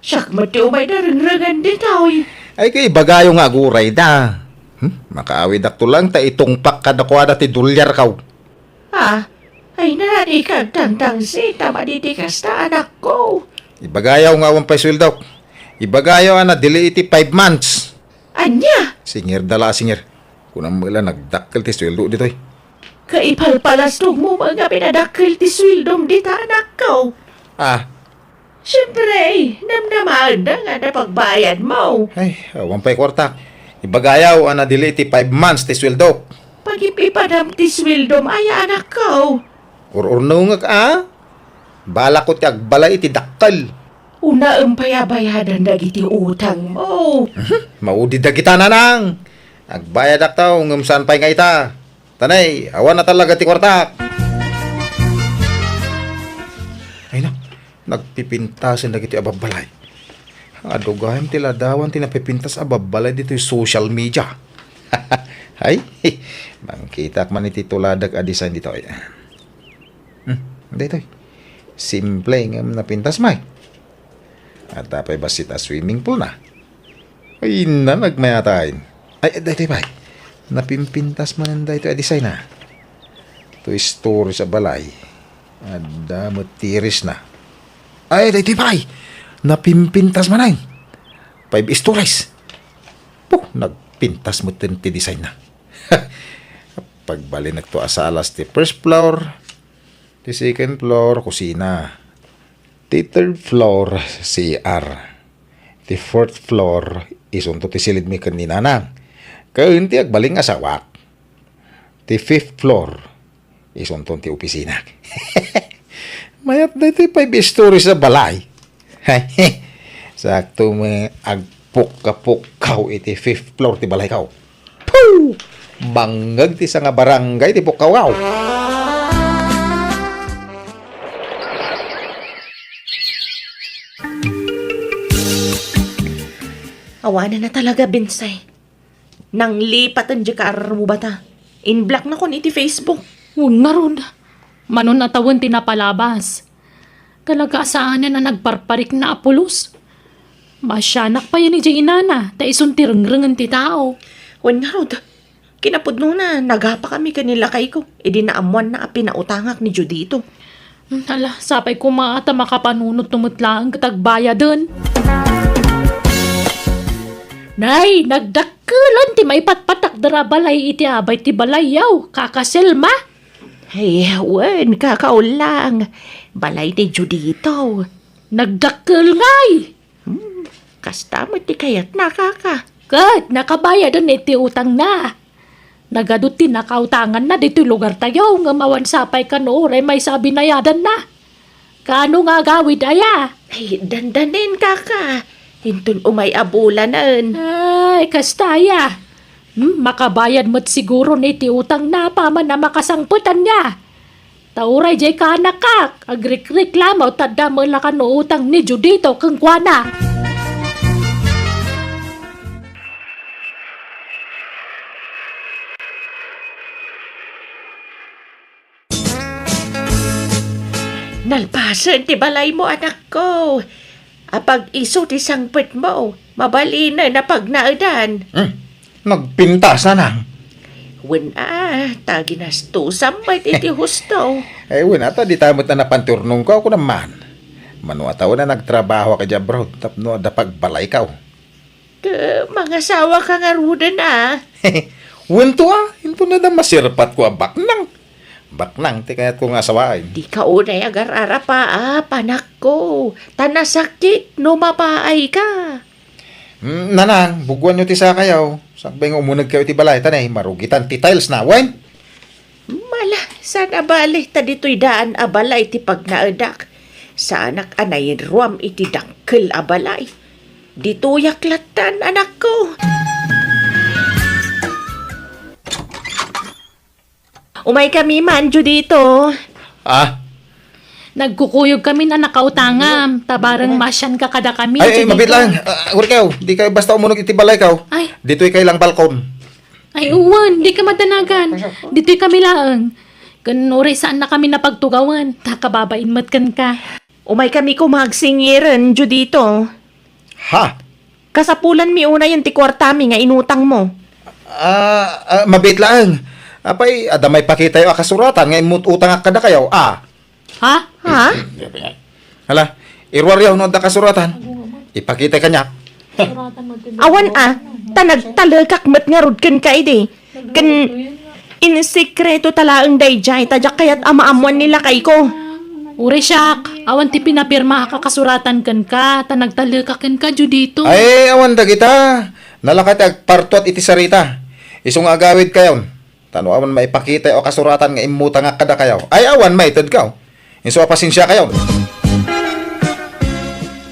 Sak mati umay na ringragan dito'y. Ay kay bagayo nga guray da. Makaawid akto lang ta itong kada ko ada ti dolyar kaw. Ha? Ay nani kagtang si tama didikas na anak ko. Ibagayaw nga 1 peso daw. Ibagayaw na dili iti 5 months. Anya? Singir dala singir. Kunang mula nagdakkel ti sweldo ditoy. Kaipalpalasnog mo mga pinadakil ti swildom dita anak ko. Ah, Siyempre, namnaman na nga na pagbayad mo. ay, awan pa'y kwarta. Ibagayaw na dili iti 5 months ti sweldo. Pag ipipadam ti swildom ay anak ko. Ururno nga ka, bala ko ti agbalay iti dakkel. Una ang payabayadan na iti utang mo. Maudi da kita nanang. Agbayad aktaw ngem saan pa'y nga ita. Tanay, awan na talaga ti kwarta. Ay na, nagpipintasin na kiti ababalay. Adugahem tila dawan tinapipintas ababalay dito yung social media. Ay, mangkita man iti tuladag a design dito. Dito. Simple nga napintas may. At tapay basit a swimming pool na. Ay na, nagmayatain. Ay, dito ba? Napimpintas man ang dito a design na. Ito story sa balay. Ada mo tiris na. Ay, dito ba? Napimpintas man ay. 5 stories. Po, nagpintas mo ti design na. Pagbali nagto asalas ti first floor, ti second floor, kusina. Ti third floor, CR. Ti fourth floor, isunto ti silid mi kanina na. Kaunti agbaling asawak. Ti fifth floor, isunto ti opisina. Mayat na ito 5 stories sa balay. Sakto may agpuk-kapuk-kaw iti 5th floor ti balay kaw. Poo! Bangag ti sa nga barangay ti pukawaw. Awanan na talaga, Binsay. Nang lipat ang jakar mo bata. In-block na ko iti Facebook. Nga ron. Manon na tawon tinapalabas. Kalagaasaan na nagparparik na apulos. Masyanak pa yan ni Jay Inana. Ta isuntirang-rangan ti tao. Wan nga rod. Kinapudno na, nagapa kami kanila kay ko. E di naamuan na pinautangak ni Judito. Hala, sapay ko maata makapanunot tumutlaan katagbaya dun. Nay, nagdakkelan ti may patpatak dara balay iti abay ti balayaw. Kakaselma. Ay, wan, kakaulang. Balay ni Judito. Nagdakkel ngay. Kasta mo ti kayat nakaka. Kat, nakabayad na iti utang na. Nagadot ti nakautangan na dito lugar tayo nga mawan sapay ka nooray may sabi na yadan na. Kaano nga gawid aya? Ay, dandanin kaka. Hintun umay abulanan. Ay, kastaya. Makabayad mo't siguro ni ti utang na pa man na makasangputan niya. Tauray jay ka nakak. Agrik-reklamaw tadda mo la ka no utang ni Judito kang kuana. Nalpasan ti balay mo, anak ko. Apag iso ti sangpet mo, mabali na napagnaadan. Nagpintas na nang. Wen tagi nasto sampay iti husto. Ay, wala ata, di tayo na napanturnong ko. Ako naman. Manuataw na nagtrabaho ka dyan, bro. Tapno, dapagbalay ka. Mga sawa ka nga rudan Wento Hinto na masirpat ko baknang. Baknang, ti kayat ko nga sawain. Di ka unay agar-ara pa, panak ko. Tanasakit, no mapaay ka. Nanang, buguan nyo ti sa kayaw. Sakbay nga umunag kayo ti balay, tanay, marugitan ti tiles na, wen? Mala, sana bali, ta dito'y daan abalay ti pagnaadak. Sa anak anay ruam iti dakkel abalay. Dito yaklatan, anak ko. Umay kami man, dito. Ah, Nagkukuyog kami na nakautangam. Tabarang masyan ka kada kami. ay, Judito. mabit lang. Uri kayo, di kayo basta umunog itibalay kayo. Ay. Dito'y kayo lang balkon. Ay, uwan, di ka madanagan. Dito'y kami laang. Kanuri saan na kami napagtugawan. Takababain matkan ka. Umay kami kumagsingiran, dito. Ha? Kasapulan mi una yung tikwartami nga inutang mo. Mabit lang. Apay, adamay pakita yung akasuratan ngayon mo't utang kada kayo. Ha? Ha? Hala, irwar yaw no da kasuratan. Ipakita kanya. Awan tanagtalagak mat nga rod kan ka ide. Kan insekreto talaang dayjay, tadyak kayat amaamuan nila kay ko. Uri siyak. Awan ti pinapirma ka kasuratan kan ka. Tanagtalakakan ka, Judito. Ay, awan da kita. Nalakat ag partuat iti sarita. Isong agawid kayon. Tano awan maipakita o kasuratan nga imuta nga kada kayo. Ay, awan maitad kayo. Iso pasensya kayo.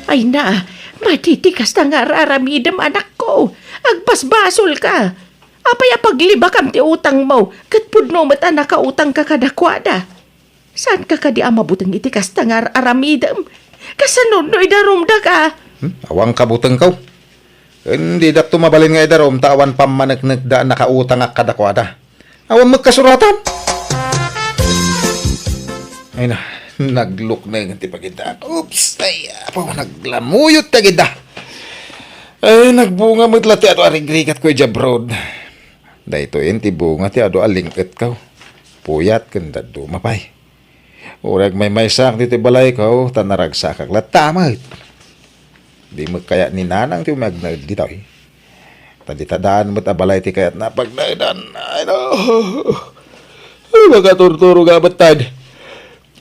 Ay na, matitikas na nga raramidam anak ko. Agpasbasol ka. Apay pagliba kam ti utang mo. Katpudno mat anak ka utang ka kadakwada. Saan ka kadi amabutang itikas na nga aramidam? Kasanon no idarumda ka. Awang kabuteng kaw. Hindi dak tumabalin nga idarom tawan pamanagnag da nakautang nga kadakwada. Awan magkasuratan. Ay na, nagluk na yung tipagita. Oops, ay, apaw, naglamuyot na gita. Ay, nagbunga mo't lati ato arigrigat ko jabrod. Da ito yun, tibunga ti ato alingkat kaw. Puyat kanda dumapay. Urag may sak dito balay kaw, tanaragsak kag latamay. Di magkaya ni nanang ti magnad dito eh. Taditadaan mo't abalay ti kayat napagnaidan. Ay no. Ay, magaturturo gabatad.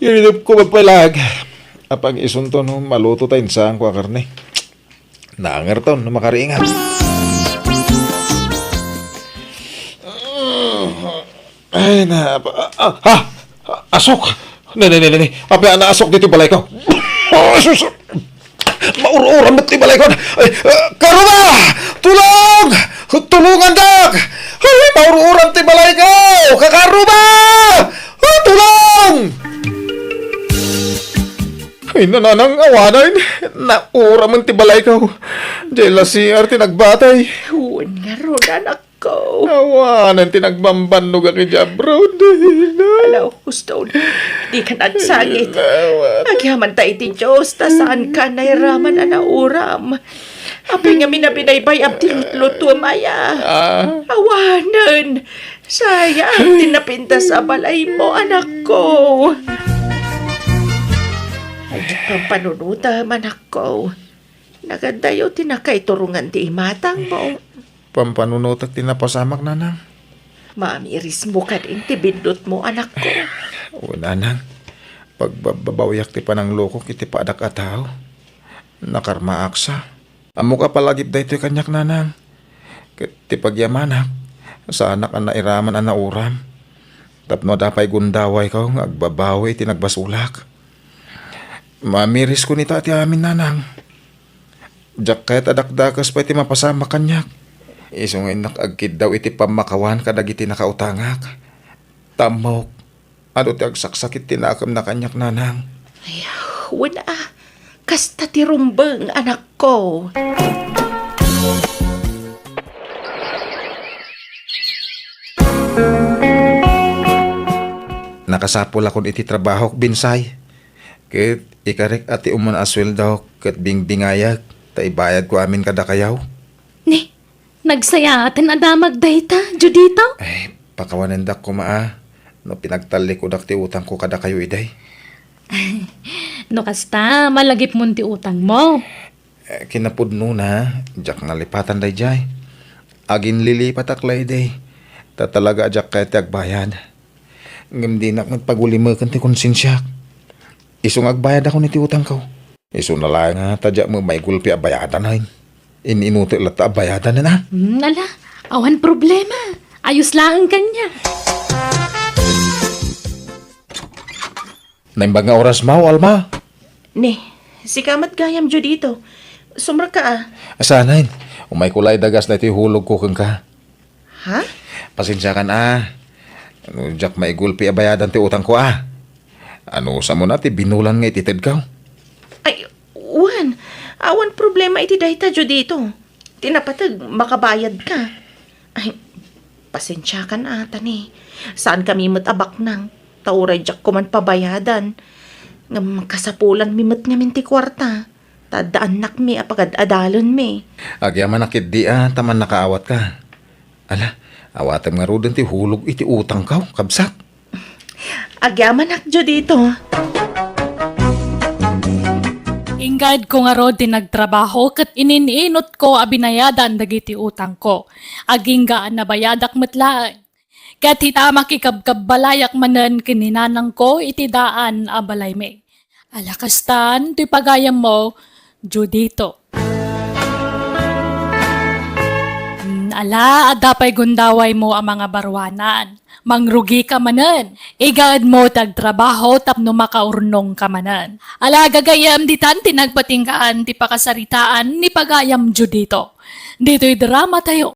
Irinip ko magpalag. Apang isunto no, maluto tayo saan ko karne. Naangar to, no makaringan. Ay na, asok. Ne. Apa na asok dito balay ko. Maur-uran ba't balay ko? Ay, karuma! Tulong! Tulungan dak! Ay, maur-uran ti balay ko! Kakaruma! Tulong! Ay, nananang awanan. Naura man ti balay ko. Jela si Arti nagbatay. Huwag nga ron anak ko. Awanan ti nagbambanog ang ijabrod. Alaw, gusto. Di ka nagsangit. Agyaman tayo ti Diyos, ta saan ka nairaman anauram. Apay nga minabinaybay ab tinutluto maya. Awanan. Sayang, tinapinta sa balay mo, anak ko. Ang panunuta, anak ko. Nagadayo, tinakay turungan ti imatang mo. Pampanunutak tinapasamak nanang. Mamiris mo ka din, tibindot mo, anak ko. O nanang, pagbabawiyak ti panang loko kiti paadak ataw. Nakarma aksa. Amo ka palagip da ito kanyak nanang. Ti pagyamanak, sa anak ang nairaman ang nauram. Tapno dapay gundaway ka, agbabawi ti nagbasulak. Mamiris ko nita ti amin nanang. Jak kahit adakdakas pa iti mapasama kanyak. Isong nakagkid daw iti pamakawan kadag iti nakautangak. Tamok. Ano ti agsaksakit tinakam na kanyak nanang. Wala. Kasta ti rumbeng, anak ko. Nakasapol akon iti trabaho binsay. Ket ikarek ati uman aswel daw ket bingbingayag. Ta ibayad ko amin kada kayaw. Ni, nagsaya atin adamag dayta, Judito. Ay, pakawanan dak ko maa. No pinagtali ko dak ti utang ko kada kayo iday. No kasta, malagip mo ti utang mo. Kinapudno na, jak nalipatan day jay. Agin lilipat aklay day. Ta talaga jak kaya ti agbayad. Ngem di nak magpagulimakan ti konsensyak. Isong agbayad ako ni ti utang ko. Iso na lang nga, tadya mo may gulpi abayadan ay. Ininuti lata abayadan na na. Ala, awan problema. Ayos lang ang kanya. Naimbag nga oras mo, Alma. Ne, si kamat gayam dito. Sumra ka ah. Asanain, umay kulay dagas na iti hulog ko kang ka. Ha? Pasensya ka na. Ano, Jack maigulpi abayadan ti utang ko Ano sa mo na ti binulan nga ititid ka? Ay, Juan. Awan problema iti dayta dyo dito. Tinapatag, makabayad ka. Ay, pasensya ka na ata ni. Saan kami matabak nang? Tauray jak ko man pabayadan. Nga makasapulan mi mat nga minti kwarta. Tadaan nak mi apagad adalon mi. Agyaman nakit di taman nakaawat ka. Ala, awatam nga rodon ti hulog iti utang ka, kabsat. Agyaman nak dyo dito. Ingad ko nga rod din nagtrabaho kat inininot ko abinayadan dagiti utang ko. Aging gaan na bayadak matlaan. Kat hita makikabkabalayak manan kininanang ko iti daan abalay me. Alakastan, ti pagayam mo, Judito. Ala, adapay gundaway mo ang mga barwanan. Mangrugi ka manan. Igaad mo tagtrabaho tapno makaurnong ka manan. Ala, gagayam ditan tinagpatingkaan ti pakasaritaan ni pagayam Judito. Dito'y drama tayo.